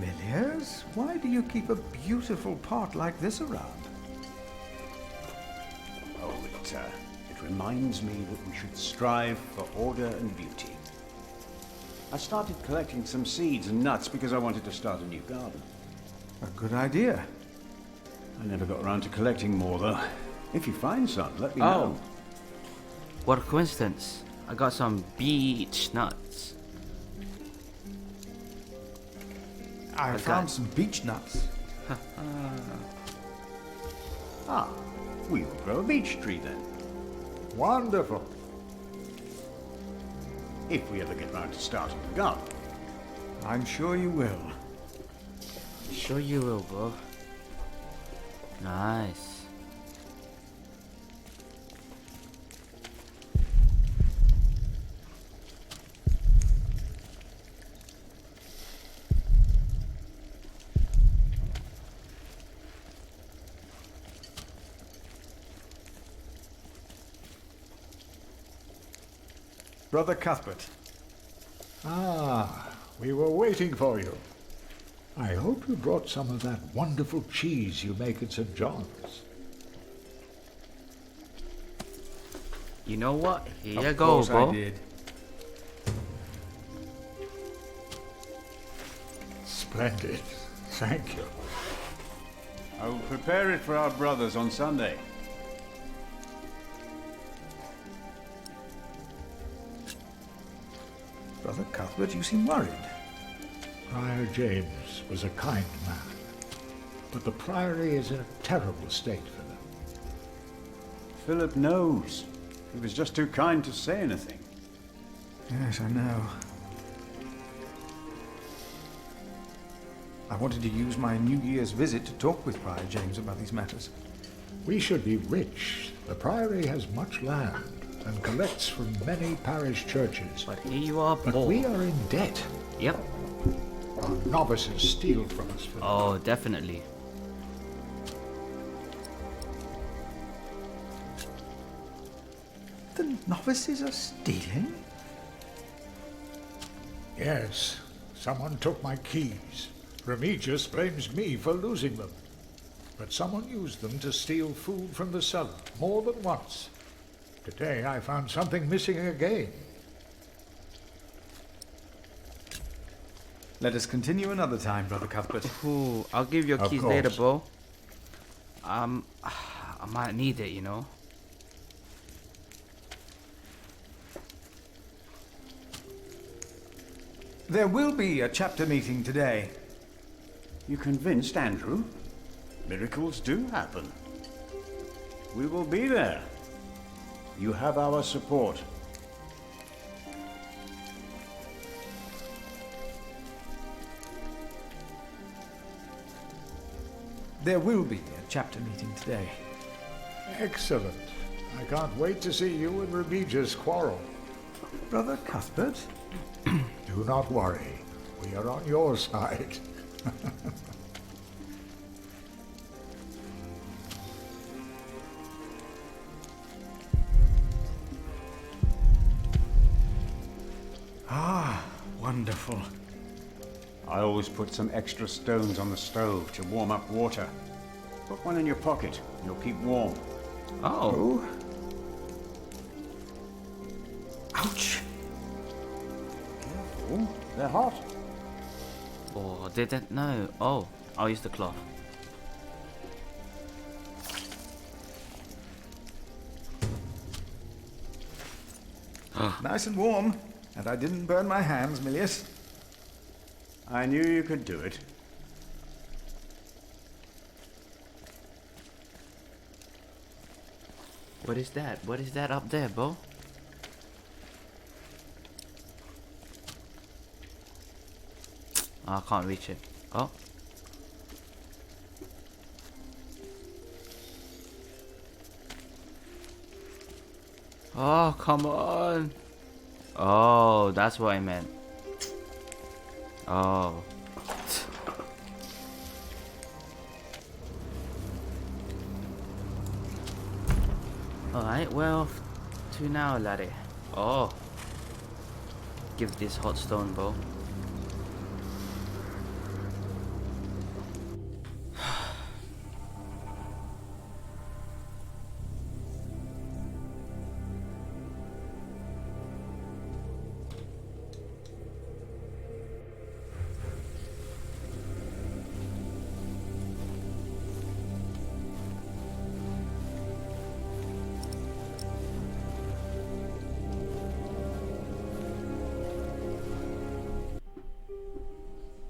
Milius, why do you keep a beautiful pot like this around? Oh, it reminds me that we should strive for order and beauty. I started collecting some seeds and nuts because I wanted to start a new garden. A good idea. I never got around to collecting more, though. If you find some, let me know. Oh, what a coincidence. I got some beech nuts. I found some beech nuts. Ah, we will grow a beech tree then. Wonderful. If we ever get round to starting the garden. I'm sure you will. Sure you will, bro. Nice. Brother Cuthbert. Ah, we were waiting for you. I hope you brought some of that wonderful cheese you make at St. John's. You know what? Here you Of go, course bro. I did. Splendid. Thank you. I will prepare it for our brothers on Sunday. Brother Cuthbert, you seem worried. Prior James was a kind man, but the priory is in a terrible state for them. Phillip knows. He was just too kind to say anything. Yes, I know. I wanted to use my New Year's visit to talk with Prior James about these matters. We should be rich. The priory has much land and collects from many parish churches. But here you are, But poor. we are in debt. Yep. Our novices steal from us. For Oh, definitely. The novices are stealing? Yes, someone took my keys. Remigius blames me for losing them. But someone used them to steal food from the cellar, more than once. Today I found something missing again. Let us continue another time, Brother Cuthbert. Ooh, I'll give you Of keys course. later, bro. I might need it, you know. There will be a chapter meeting today. You convinced Andrew? Miracles do happen. We will be there. You have our support. There will be a chapter meeting today. Excellent. I can't wait to see you and Remigius quarrel. Brother Cuthbert? Do not worry. We are on your side. Ah, wonderful. I always put some extra stones on the stove to warm up water. Put one in your pocket. You'll keep warm. Oh. Ouch. Careful. They're hot. Oh, didn't know. Oh, I'll use the cloth. Nice and warm. And I didn't burn my hands, Milius. I knew you could do it. What is that? What is that up there, bro? Oh, I can't reach it. Oh. Oh, come on. Oh, that's what I meant. Oh. Alright, well, to now, laddie. Oh. Give this hot stone, bro.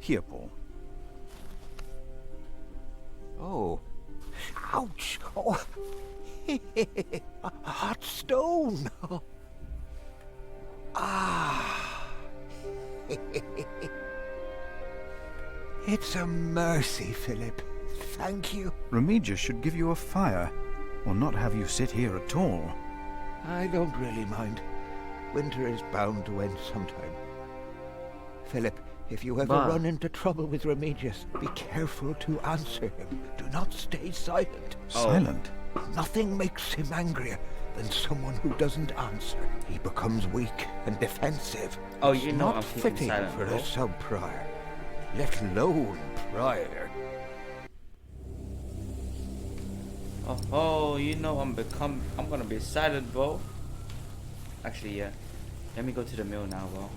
Here, Paul. Oh. Ouch! Oh. A hot stone! Ah! It's a mercy, Phillip. Thank you. Remigius should give you a fire, or not have you sit here at all. I don't really mind. Winter is bound to end sometime. Phillip, if you ever But- run into trouble with Remigius, be careful to answer him. Do not stay silent. Silent? Nothing makes him angrier than someone who doesn't answer. He becomes weak and defensive. Oh, It's you know not I'm keeping fitting silent, for bro. a sub-prior, let alone prior. Oh, you know I'm gonna be silent, bro. Actually, yeah. Let me go to the mill now, bro.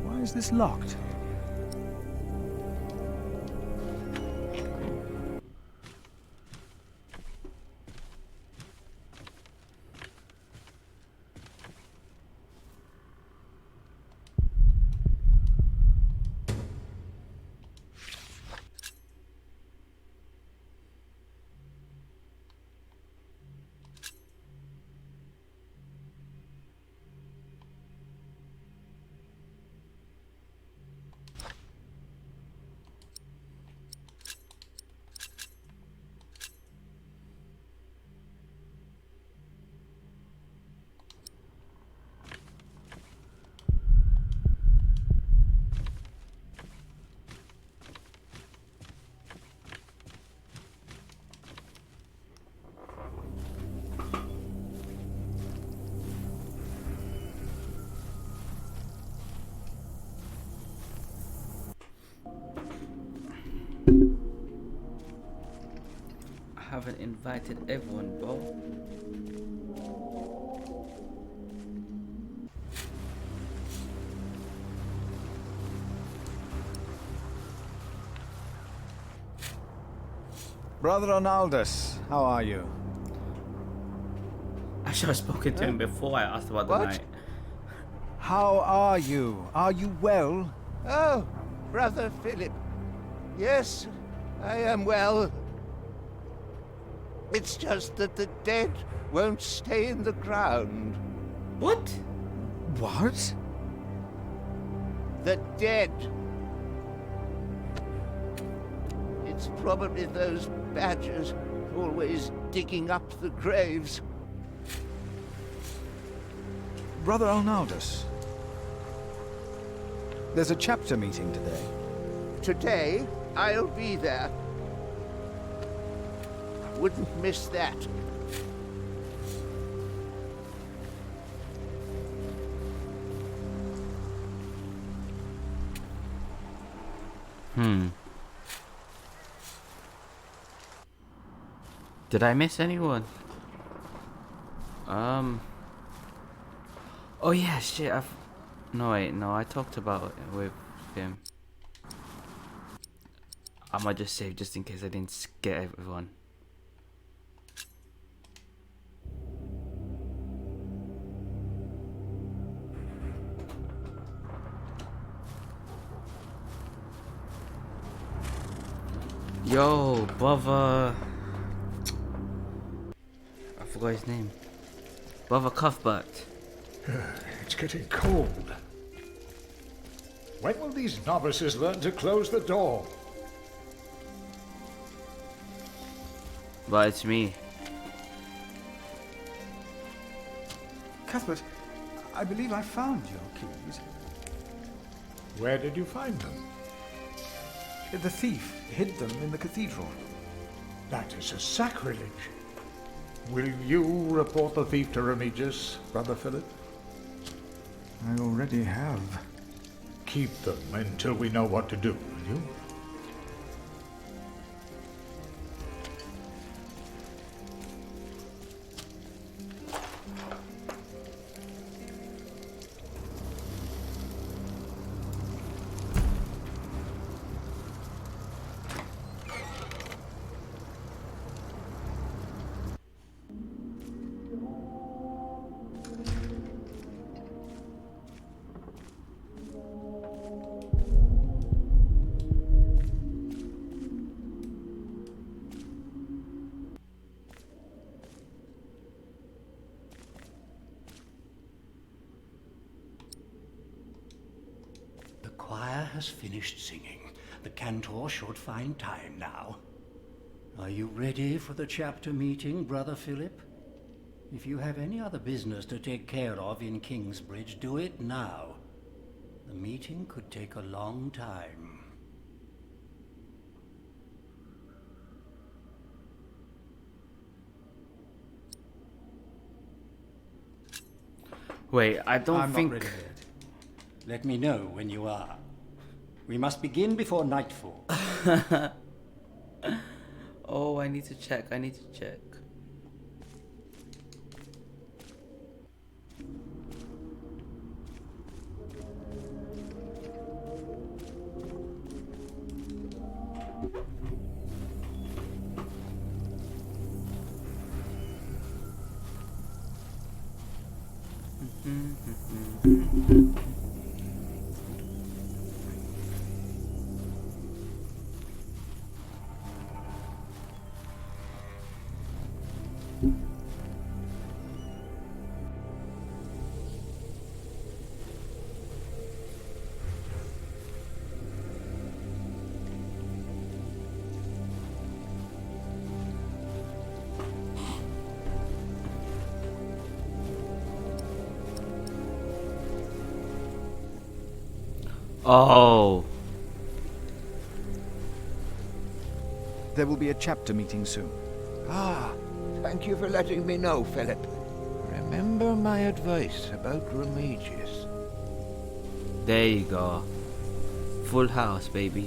Why is this locked? I haven't invited everyone, bro. Brother Arnaldus, how are you? I should have spoken to him before I asked about the What? night. How are you? Are you well? Oh, Brother Phillip. Yes, I am well. It's just that the dead won't stay in the ground. What? What? The dead. It's probably those badgers always digging up the graves. Brother Arnaldus, there's a chapter meeting today. Today, I'll be there. Wouldn't miss that. Did I miss anyone? Oh yeah, shit. No wait, no. I talked about it with him. I might just save just in case I didn't get everyone. Yo, brother. I forgot his name. Brother Cuthbert. It's getting cold. When will these novices learn to close the door? But it's me. Cuthbert, I believe I found your keys. Where did you find them? The thief hid them in the cathedral. That is a sacrilege. Will you report the thief to Remigius, Brother Phillip? I already have. Keep them until we know what to do, will you? choir has finished singing. The cantor should find time now. Are you ready for the chapter meeting, Brother Phillip? If you have any other business to take care of in Kingsbridge, do it now. The meeting could take a long time. Wait, I don't I'm think... not ready yet. Let me know when you are. We must begin before nightfall. Oh, I need to check. I need to check. Oh. There will be a chapter meeting soon. Ah, thank you for letting me know, Phillip. Remember my advice about Remigius. There you go. Full house, baby.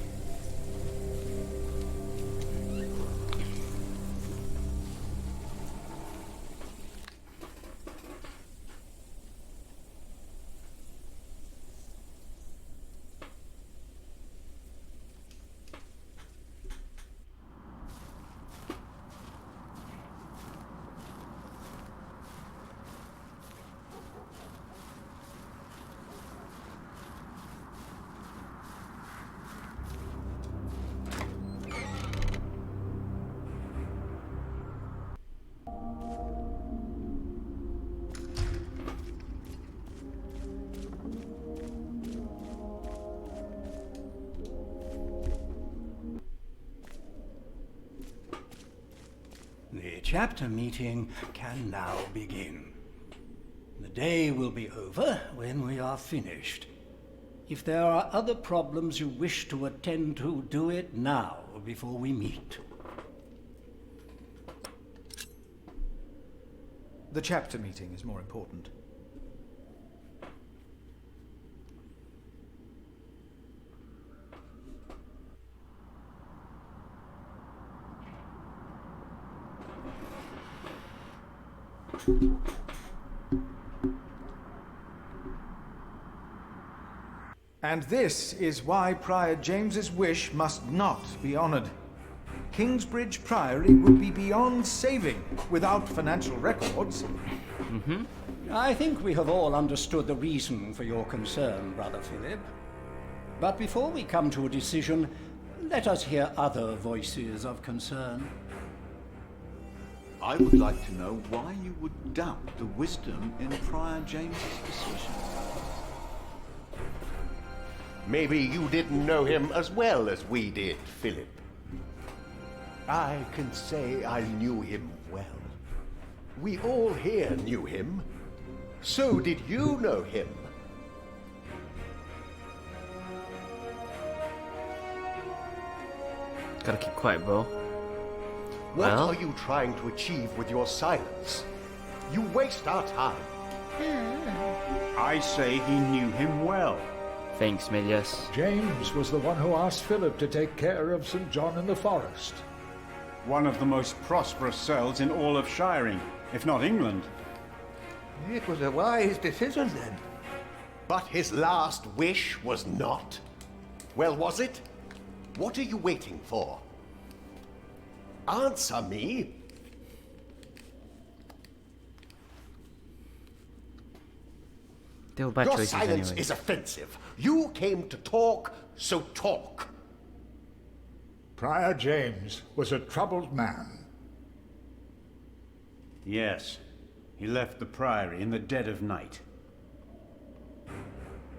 The chapter meeting can now begin. The day will be over when we are finished. If there are other problems you wish to attend to, do it now before we meet. The chapter meeting is more important. And this is why Prior James's wish must not be honored. Kingsbridge Priory would be beyond saving without financial records. I think we have all understood the reason for your concern, Brother Phillip. But before we come to a decision, let us hear other voices of concern. I would like to know why you would doubt the wisdom in Prior James's decision. Maybe you didn't know him as well as we did, Phillip. I can say I knew him well. We all here knew him. So did you know him. Gotta keep quiet, bro. What Well? are you trying to achieve with your silence? You waste our time. I say he knew him well. Thanks, Milius. James was the one who asked Philip to take care of St. John in the Forest. One of the most prosperous cells in all of Shiring, if not England. It was a wise decision then. But his last wish was not. Well, was it? What are you waiting for? Answer me. They were bad Your choices silence anyway. is offensive. You came to talk, so talk. Prior James was a troubled man. Yes, he left the priory in the dead of night.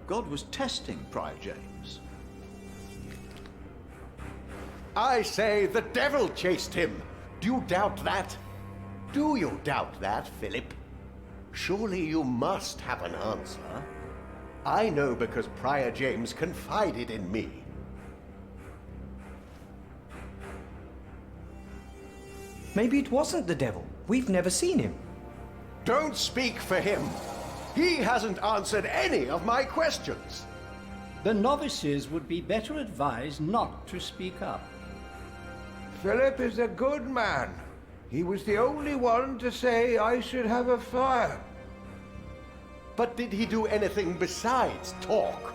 God was testing Prior James. I say the devil chased him. Do you doubt that? Do you doubt that, Phillip? Surely you must have an answer. I know because Prior James confided in me. Maybe it wasn't the devil. We've never seen him. Don't speak for him. He hasn't answered any of my questions. The novices would be better advised not to speak up. Phillip is a good man. He was the only one to say I should have a fire. But did he do anything besides talk?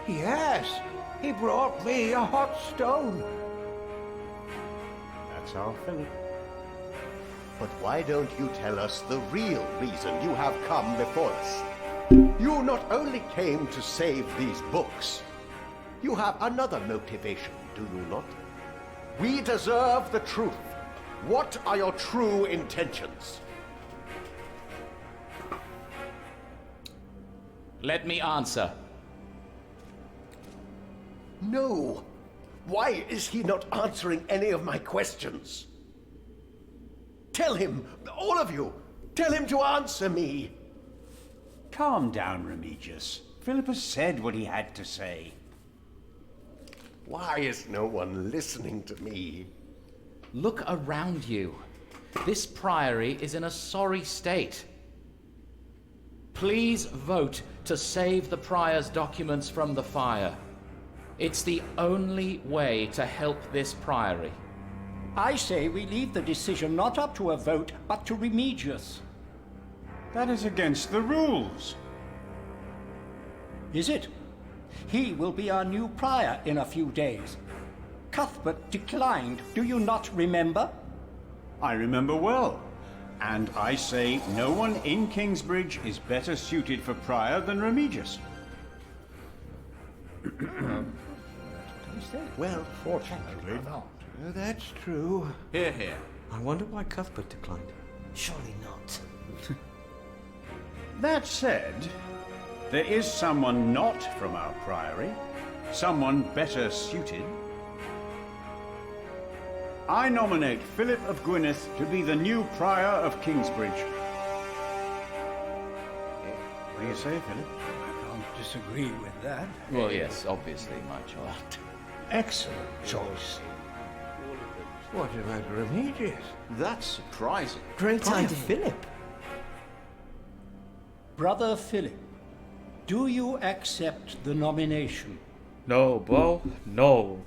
Yes, he brought me a hot stone. That's our Phillip. But why don't you tell us the real reason you have come before us? You not only came to save these books, you have another motivation, do you not? We deserve the truth. What are your true intentions? Let me answer. No. Why is he not answering any of my questions? Tell him, all of you, tell him to answer me. Calm down, Remigius. Phillip has said what he had to say. Why is no one listening to me? Look around you. This priory is in a sorry state. Please vote to save the prior's documents from the fire. It's the only way to help this priory. I say we leave the decision not up to a vote, but to Remigius. That is against the rules. Is it? He will be our new prior in a few days. Cuthbert declined, do you not remember? I remember well. And I say no one in Kingsbridge is better suited for prior than Remigius. Well, fortunately not. That's true. Hear, hear. I wonder why Cuthbert declined. Surely not. That said, there is someone not from our priory, someone better suited. I nominate Phillip of Gwynedd to be the new prior of Kingsbridge. What do you say, Phillip? I can't disagree with that. Well, yes, obviously, my child. Excellent choice. What about Remigius? That's surprising. Great Prior idea. Phillip. Brother Phillip, do you accept the nomination? No, bro, no.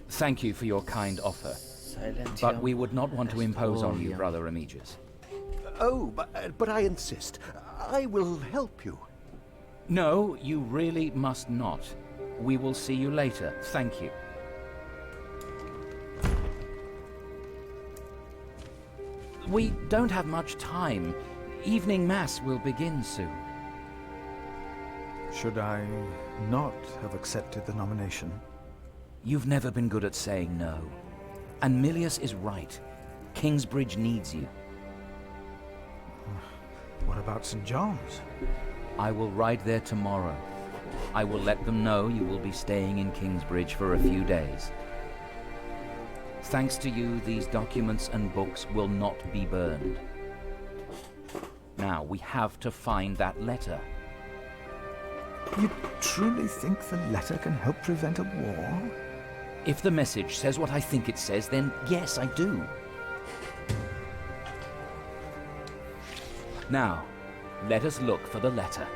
Thank you for your kind offer. But we would not want to impose on you, Brother Remigius. Oh, but I insist. I will help you. No, you really must not. We will see you later. Thank you. We don't have much time. Evening Mass will begin soon. Should I not have accepted the nomination? You've never been good at saying no. And Milius is right. Kingsbridge needs you. What about St. John's? I will ride there tomorrow. I will let them know you will be staying in Kingsbridge for a few days. Thanks to you, these documents and books will not be burned. Now, we have to find that letter. You truly think the letter can help prevent a war? If the message says what I think it says, then yes, I do. Now, let us look for the letter.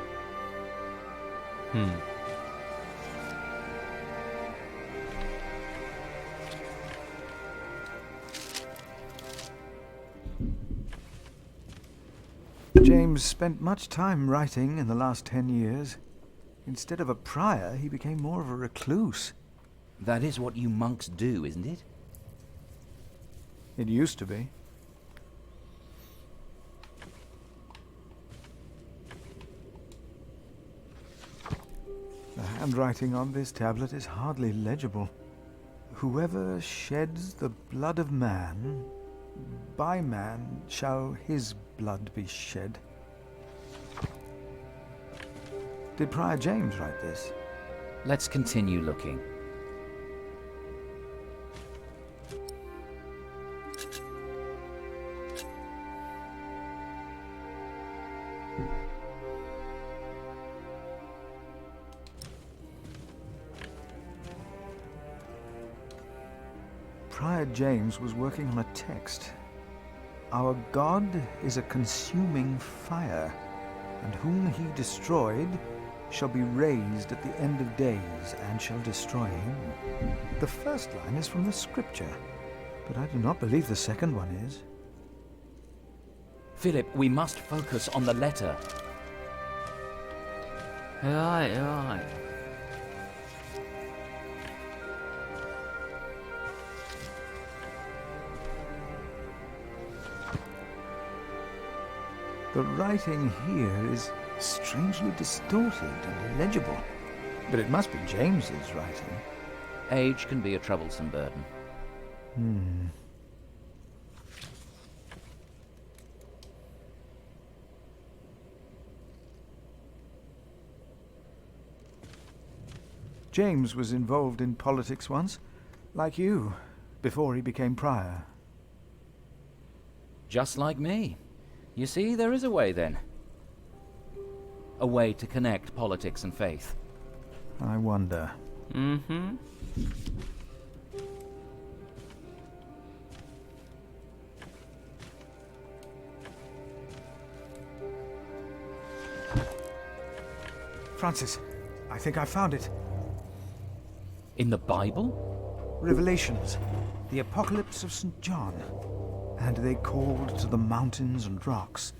James spent much time writing in the last 10 years. Instead of a prior, he became more of a recluse. That is what you monks do, isn't it? It used to be. The handwriting on this tablet is hardly legible. Whoever sheds the blood of man, by man shall his blood be shed. Did Prior James write this? Let's continue looking. Prior James was working on a text. Our God is a consuming fire, and whom he destroyed shall be raised at the end of days, and shall destroy him. The first line is from the scripture, but I do not believe the second one is. Philip, we must focus on the letter. Right. The writing here is strangely distorted and illegible, but it must be James's writing. Age can be a troublesome burden. James was involved in politics once, like you, before he became prior. Just like me. You see, there is a way then. A way to connect politics and faith. I wonder. Mm-hmm. Francis, I think I found it. In the Bible? Revelations, the Apocalypse of St. John. And they called to the mountains and rocks,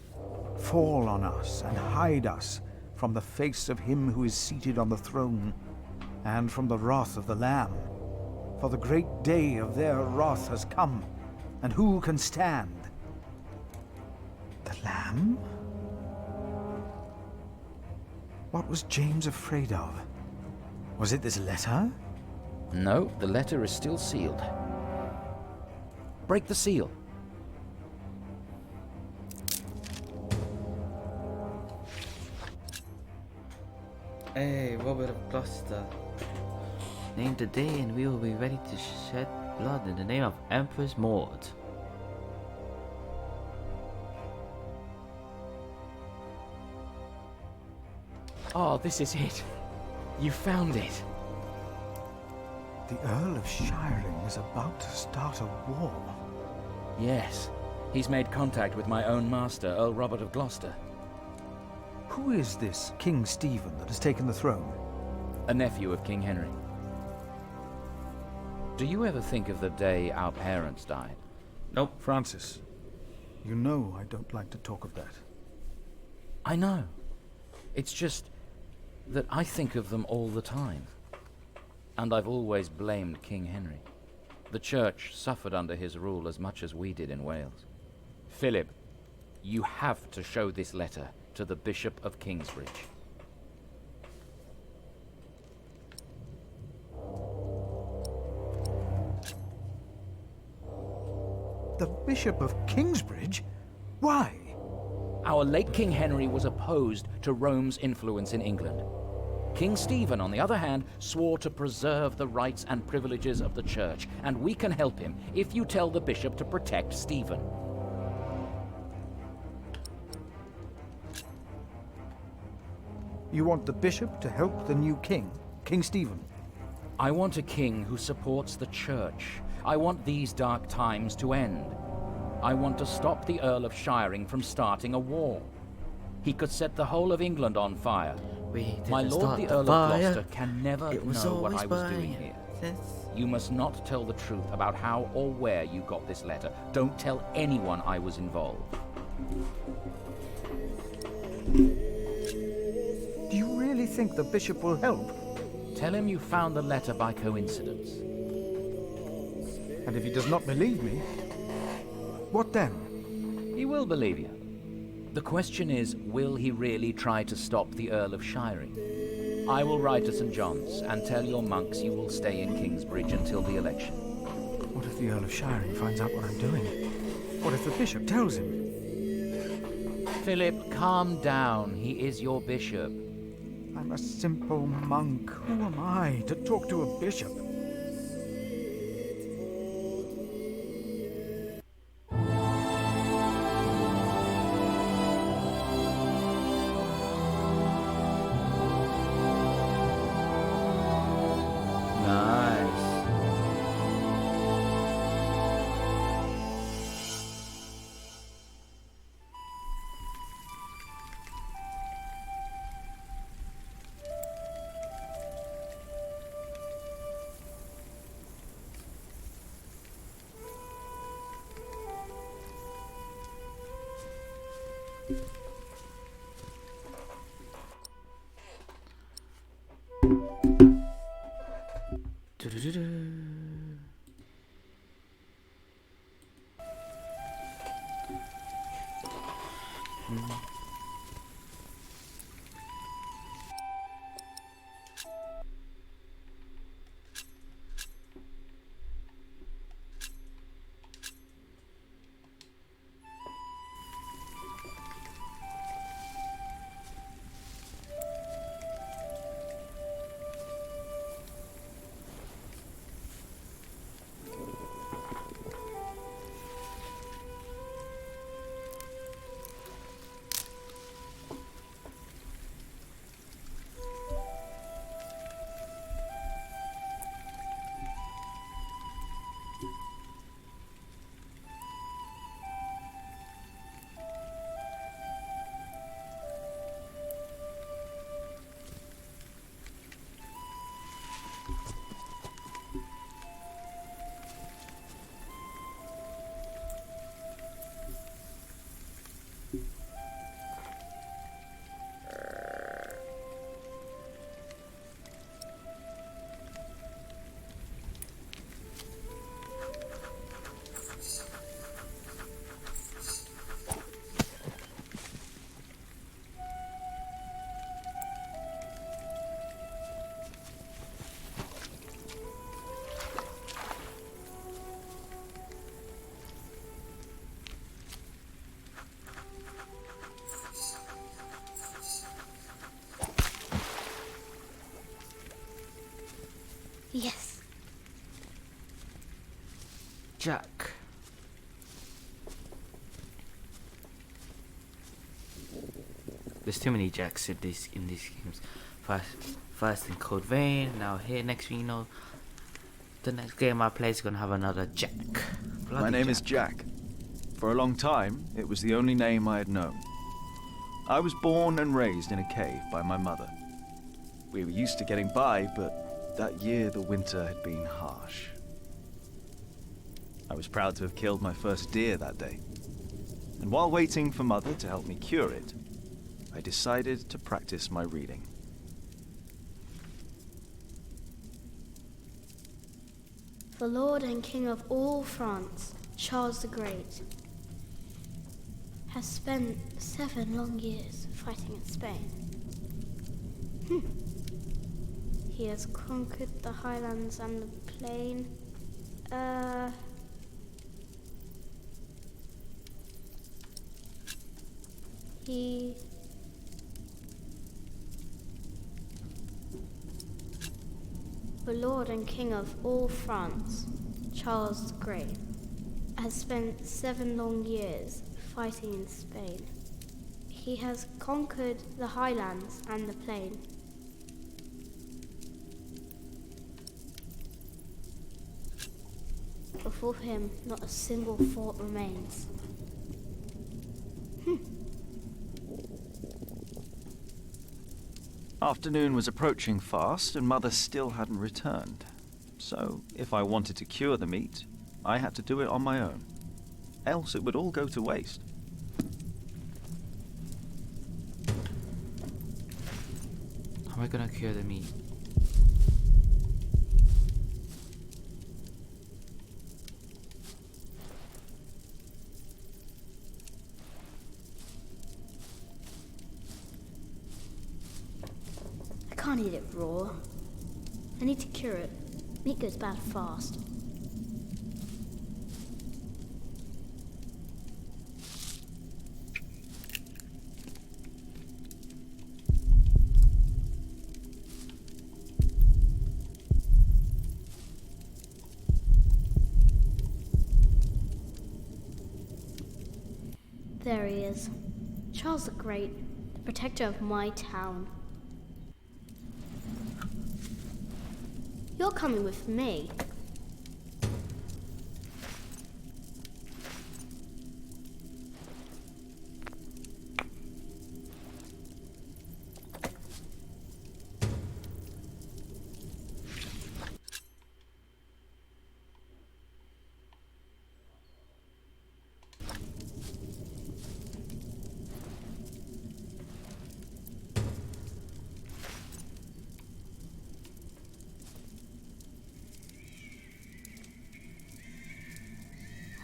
"Fall on us and hide us from the face of him who is seated on the throne, and from the wrath of the Lamb. For the great day of their wrath has come, and who can stand?" The Lamb? What was James afraid of? Was it this letter? No, the letter is still sealed. Break the seal. Hey, Robert of Gloucester. Name the day and we will be ready to shed blood in the name of Empress Maud. Oh, this is it. You found it. The Earl of Shiring is about to start a war. Yes. He's made contact with my own master, Earl Robert of Gloucester. Who is this King Stephen that has taken the throne? A nephew of King Henry. Do you ever think of the day our parents died? Nope. Francis, you know I don't like to talk of that. I know. It's just that I think of them all the time. And I've always blamed King Henry. The church suffered under his rule as much as we did in Wales. Philip, you have to show this letter to the Bishop of Kingsbridge. The Bishop of Kingsbridge? Why? Our late King Henry was opposed to Rome's influence in England. King Stephen, on the other hand, swore to preserve the rights and privileges of the church, and we can help him if you tell the bishop to protect Stephen. You want the bishop to help the new king, King Stephen? I want a king who supports the church. I want these dark times to end. I want to stop the Earl of Shiring from starting a war. He could set the whole of England on fire. My lord the Earl of Gloucester can never know what I was doing here. You must not tell the truth about how or where you got this letter. Don't tell anyone I was involved. Do you really think the bishop will help? Tell him you found the letter by coincidence. And if he does not believe me, what then? He will believe you. The question is, will he really try to stop the Earl of Shiring? I will ride to St. John's and tell your monks you will stay in Kingsbridge until the election. What if the Earl of Shiring finds out what I'm doing? What if the bishop tells him? Philip, calm down. He is your bishop. I'm a simple monk. Who am I to talk to a bishop? Nice. Yes. Jack. There's too many Jacks in these games. First in Code Vein, now here. Next thing you know, the next game I play is gonna have another Jack. My name is Jack. For a long time, it was the only name I had known. I was born and raised in a cave by my mother. We were used to getting by, but that year the winter had been harsh. I was proud to have killed my first deer that day. And while waiting for Mother to help me cure it, I decided to practice my reading. The Lord and King of all France, Charles the Great, has spent 7 long years fighting in Spain. He has conquered the highlands and the plain. The Lord and King of all France, Charles the Great, has spent 7 long years fighting in Spain. He has conquered the highlands and the plain. Before him, not a single fort remains. Afternoon was approaching fast, and Mother still hadn't returned. So, if I wanted to cure the meat, I had to do it on my own. Else it would all go to waste. How am I gonna cure the meat? I can't eat it raw. I need to cure it. Meat goes bad fast. There he is. Charles the Great, the protector of my town. You're coming with me.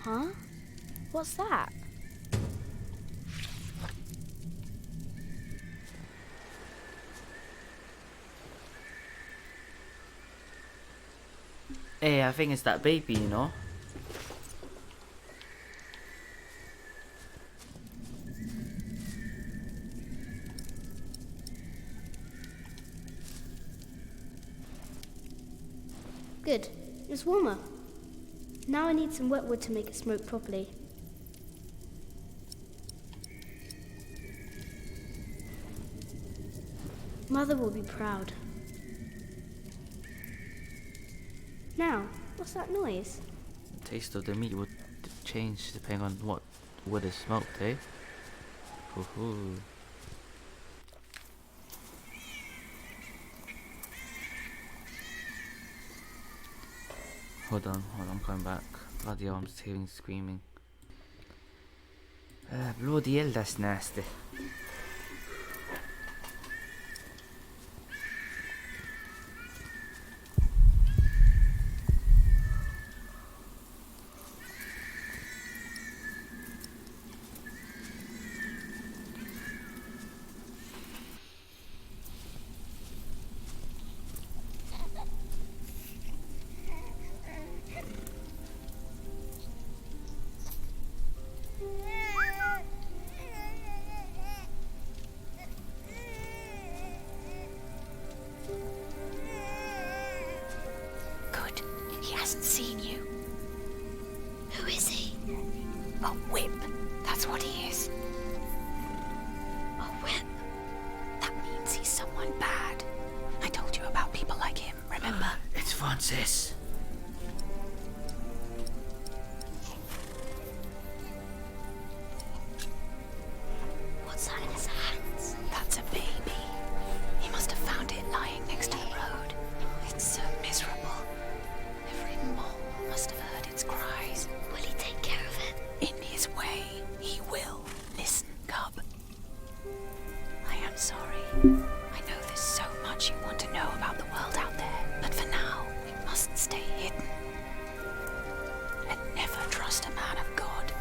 Huh? What's that? Hey, I think it's that baby, you know? Good. It's warmer. Now I need some wet wood to make it smoke properly. Mother will be proud. Now, what's that noise? The taste of the meat would change depending on what wood is smoked, eh? Hoo-hoo. Hold on, I'm coming back. Bloody hell, I'm hearing screaming. Bloody hell, that's nasty. He hasn't seen you. Who is he? A whip. That's what he is. A whip? That means he's someone bad. I told you about people like him, remember? It's Francis. What's that in his hands? That's a baby. He must have found it lying next to the road. It's so miserable. Every mole must have heard its cries. Will he take care of it? In his way, he will. Listen, cub. I am sorry. I know there's so much you want to know about the world out there, but for now, we must stay hidden. And never trust a man of God.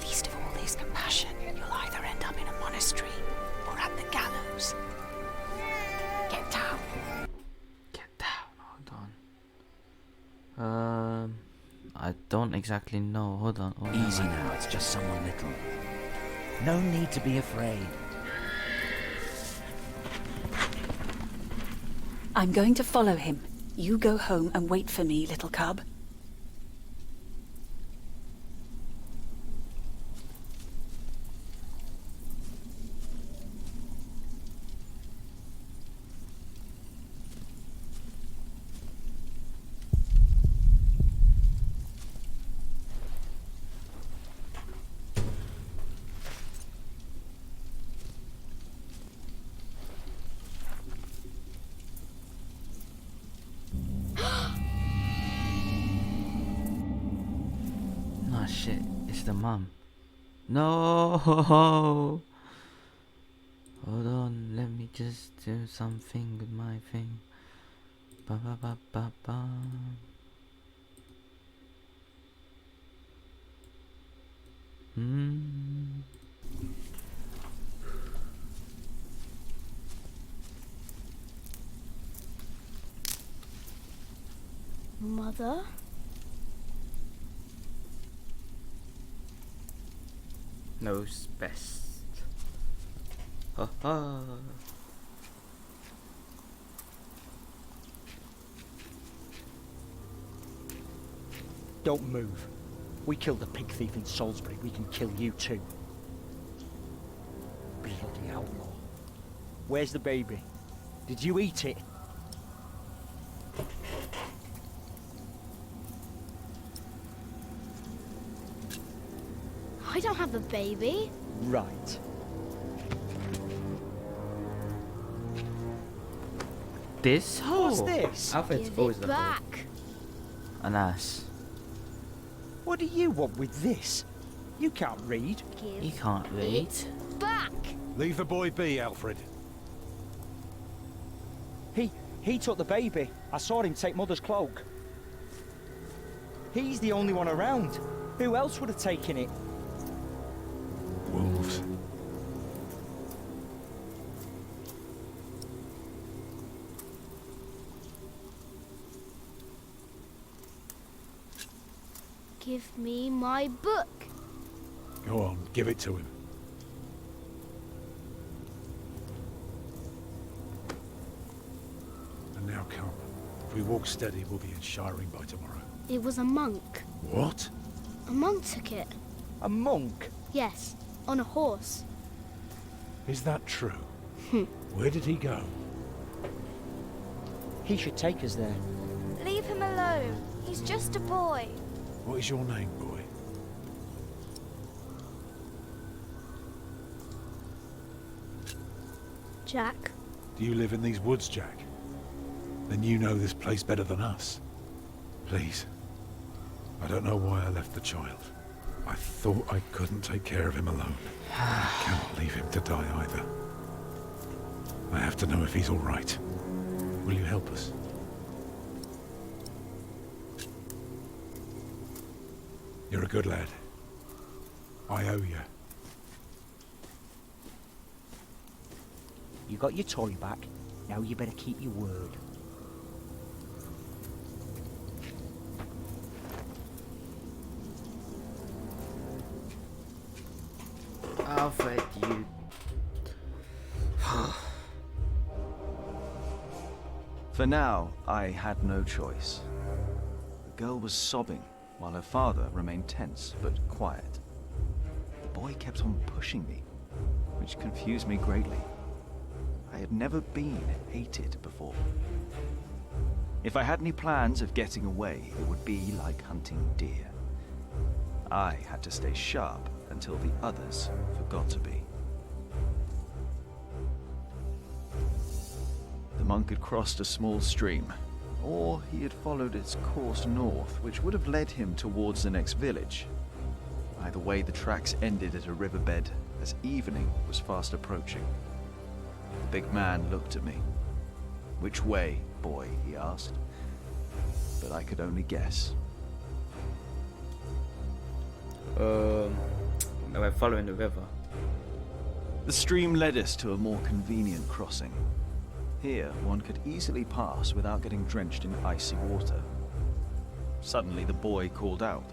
Least of all his compassion, you'll either end up in a monastery or at the gallows. Get down. I don't exactly know. Hold on. Easy now, it's just someone little. No need to be afraid. I'm going to follow him. You go home and wait for me, little cub. No shit, it's the mum. No. Hold on, let me just do something with my thing. Ba ba ba ba ba. Mother? Knows best. Ha ha. Don't move. We killed the pig thief in Salisbury. We can kill you too. Where's the baby? Did you eat it? I don't have a baby. Right. This hole? What's this? Alfred's Give always it the hole. back. An ass. What do you want with this? You can't read. Give He can't read. it back. Leave the boy be, Alfred. He took the baby. I saw him take Mother's cloak. He's the only one around. Who else would have taken it? Wolves. Give me my book. Go on, give it to him. And now come. If we walk steady, we'll be in Shiring by tomorrow. It was a monk. What? A monk took it. A monk? Yes, on a horse. Is that true? Where did he go? He should take us there. Leave him alone. He's just a boy. What is your name, boy? Jack. Do you live in these woods, Jack? Then you know this place better than us. Please. I don't know why I left the child. I thought I couldn't take care of him alone. I can't leave him to die either. I have to know if he's all right. Will you help us? You're a good lad. I owe you. You got your toy back. Now you better keep your word. Alfred, you... For now, I had no choice. The girl was sobbing, while her father remained tense but quiet. The boy kept on pushing me, which confused me greatly. I had never been hated before. If I had any plans of getting away, it would be like hunting deer. I had to stay sharp until the others forgot to be. The monk had crossed a small stream, or he had followed its course north, which would have led him towards the next village. Either way, the tracks ended at a riverbed as evening was fast approaching. The big man looked at me. "Which way, boy?" he asked. But I could only guess. We're following the river. The stream led us to a more convenient crossing. Here, one could easily pass without getting drenched in icy water. Suddenly, the boy called out.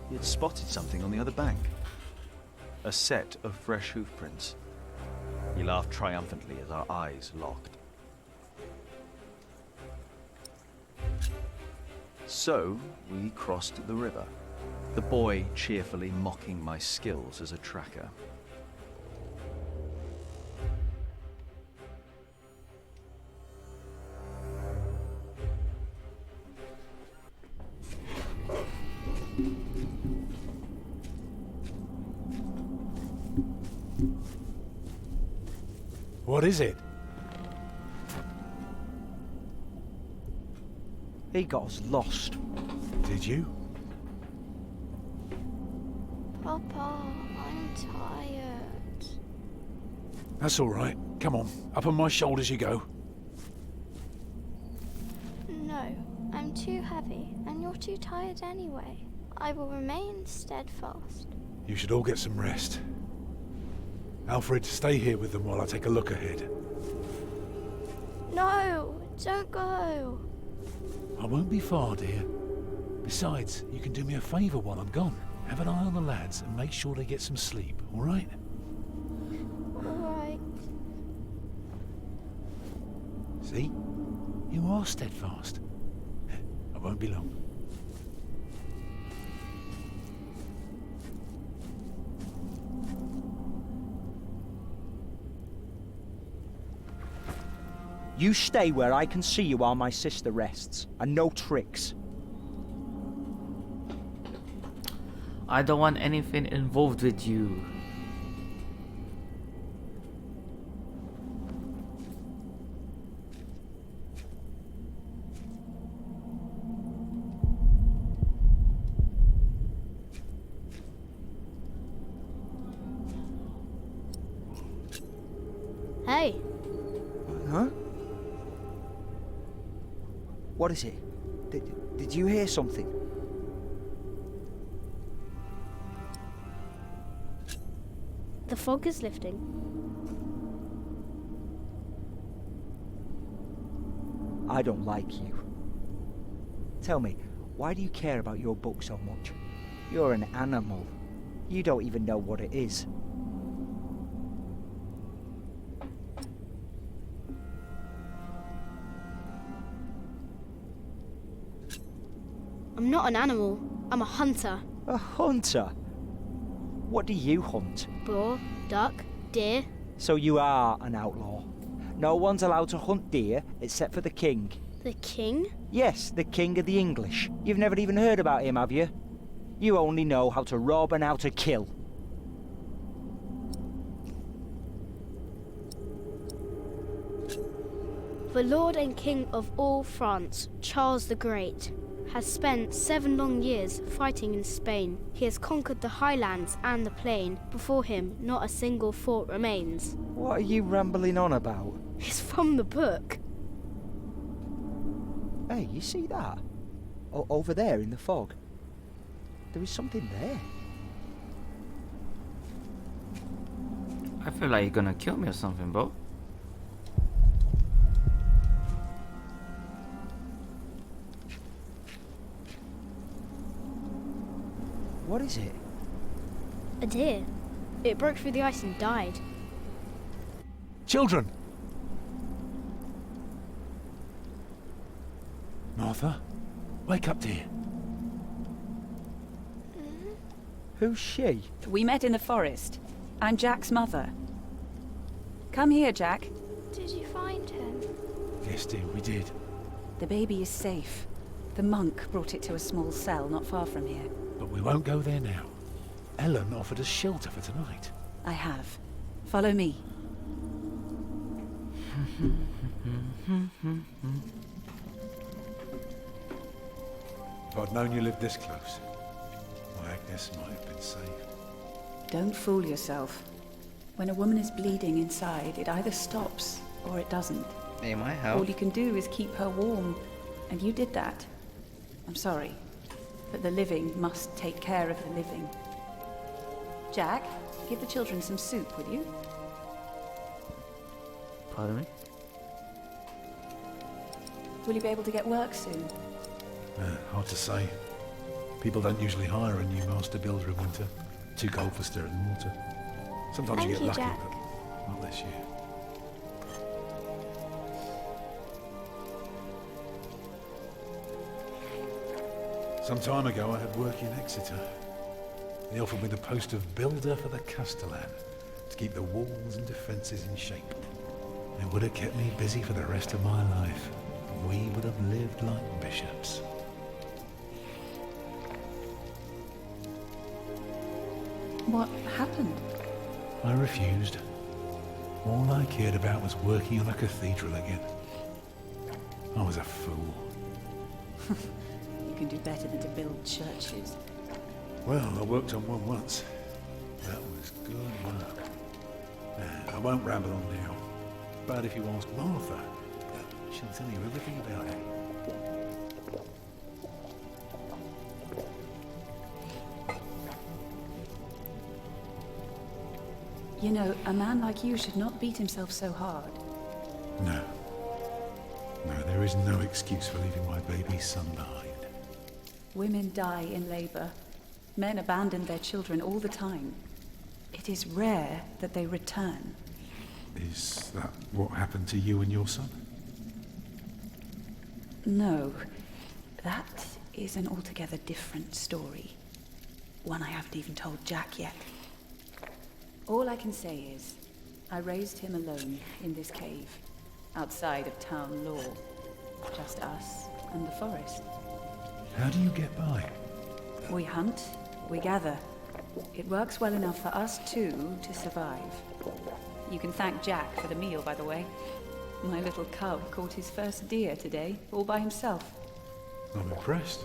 He had spotted something on the other bank. A set of fresh hoof prints. He laughed triumphantly as our eyes locked. So, we crossed the river, the boy cheerfully mocking my skills as a tracker. What is it? He got us lost. Did you? Papa, I'm tired. That's all right. Come on, up on my shoulders you go. No, I'm too heavy, and you're too tired anyway. I will remain steadfast. You should all get some rest. Alfred, stay here with them while I take a look ahead. No, don't go. I won't be far, dear. Besides, you can do me a favour while I'm gone. Have an eye on the lads and make sure they get some sleep, all right? All right. See? You are steadfast. I won't be long. You stay where I can see you while my sister rests, and no tricks. I don't want anything involved with you. Hey, Huh? What is it? Did you hear something? the fog is lifting. I don't like you. Tell me, why do you care about your book so much? You're an animal. You don't even know what it is. I'm not an animal. I'm a hunter. A hunter? What do you hunt? Boar, duck, deer. So you are an outlaw. No one's allowed to hunt deer except for the king. The king? Yes, the king of the English. You've never even heard about him, have you? You only know how to rob and how to kill. The Lord and King of all France, Charles the Great, has spent 7 long years fighting in Spain. He has conquered the highlands and the plain. Before him, not a single fort remains. What are you rambling on about? It's from the book. Hey, you see that? Over there in the fog. There is something there. I feel like you're gonna kill me or something, bro. What is it? A deer. It broke through the ice and died. Children! Martha, wake up, dear. Who's she? We met in the forest. I'm Jack's mother. Come here, Jack. Did you find him? Yes, dear, we did. The baby is safe. The monk brought it to a small cell not far from here. But we won't go there now. Ellen offered us shelter for tonight. I have. Follow me. If I'd known you lived this close, my Agnes might have been saved. Don't fool yourself. When a woman is bleeding inside, it either stops or it doesn't. It might help. All you can do is keep her warm, and you did that. I'm sorry, but the living must take care of the living. Jack, give the children some soup, will you? Pardon me? Will you be able to get work soon? Hard to say. People don't usually hire a new master builder in winter. Too cold for stirring water. Sometimes Thank you get you, lucky, Jack. but not this year. Some time ago I had work in Exeter. They offered me the post of builder for the Castellan to keep the walls and defences in shape. It would have kept me busy for the rest of my life. We would have lived like bishops. What happened? I refused. All I cared about was working on a cathedral again. I was a fool. You can do better than to build churches. Well, I worked on one once. That was good work. I won't ramble on now. But if you ask Martha, she'll tell you everything about it. You know, a man like you should not beat himself so hard. No. No, there is no excuse for leaving my baby son behind. Women die in labor. Men abandon their children all the time. It is rare that they return. Is that what happened to you and your son? No, that is an altogether different story. One I haven't even told Jack yet. All I can say is, I raised him alone in this cave. outside of town law. Just us and the forest. How do you get by? We hunt, we gather. It works well enough for us two to survive. You can thank Jack for the meal, by the way. My little cub caught his first deer today, all by himself. I'm impressed.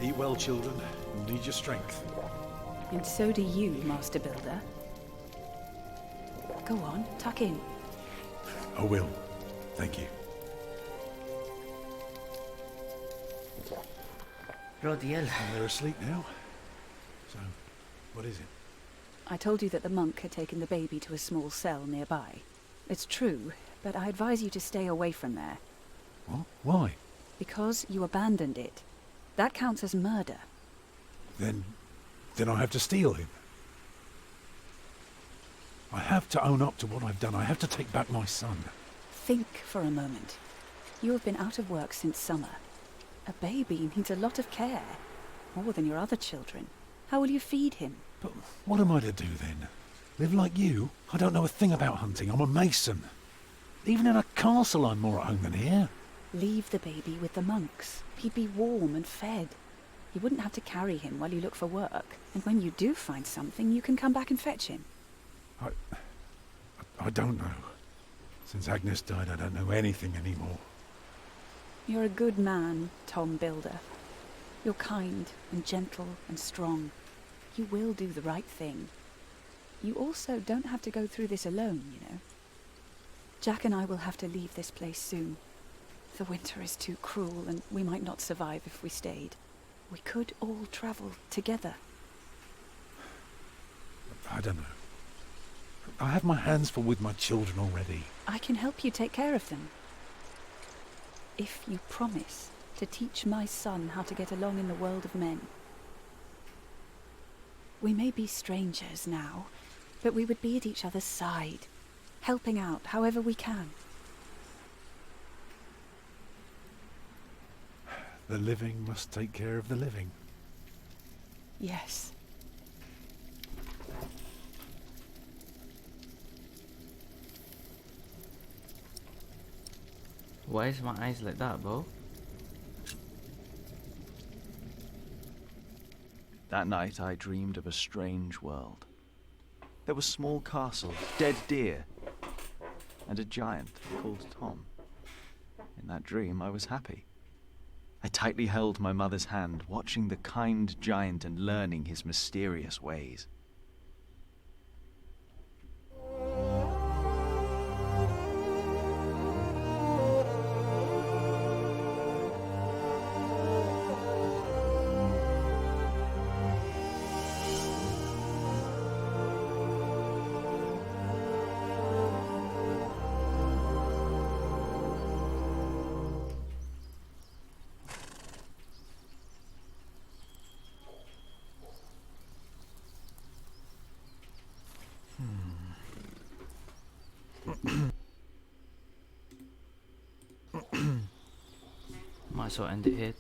Eat well, children. You'll need your strength. And so do you, Master Builder. Go on, tuck in. I will. Thank you. Bloody hell. They're asleep now. So, what is it? I told you that the monk had taken the baby to a small cell nearby. It's true, but I advise you to stay away from there. What? Why? Because you abandoned it. That counts as murder. Then I have to steal him. I have to own up to what I've done. I have to take back my son. Think for a moment. You have been out of work since summer. A baby needs a lot of care. More than your other children. How will you feed him? But what am I to do then? Live like you? I don't know a thing about hunting. I'm a mason. Even in a castle I'm more at home than here. Leave the baby with the monks. He'd be warm and fed. You wouldn't have to carry him while you look for work. And when you do find something, you can come back and fetch him. I don't know. Since Agnes died, I don't know anything anymore. You're a good man, Tom Builder. You're kind and gentle and strong. You will do the right thing. You also don't have to go through this alone, you know. Jack and I will have to leave this place soon. The winter is too cruel, and we might not survive if we stayed. We could all travel together. I don't know. I have my hands full with my children already. I can help you take care of them. If you promise to teach my son how to get along in the world of men. We may be strangers now, but we would be at each other's side, helping out however we can. The living must take care of the living. Yes. Why is my eyes like that, bro? That night I dreamed of a strange world. There were small castles, dead deer, and a giant called Tom. In that dream I was happy. I tightly held my mother's hand, watching the kind giant and learning his mysterious ways. Might as well end it here.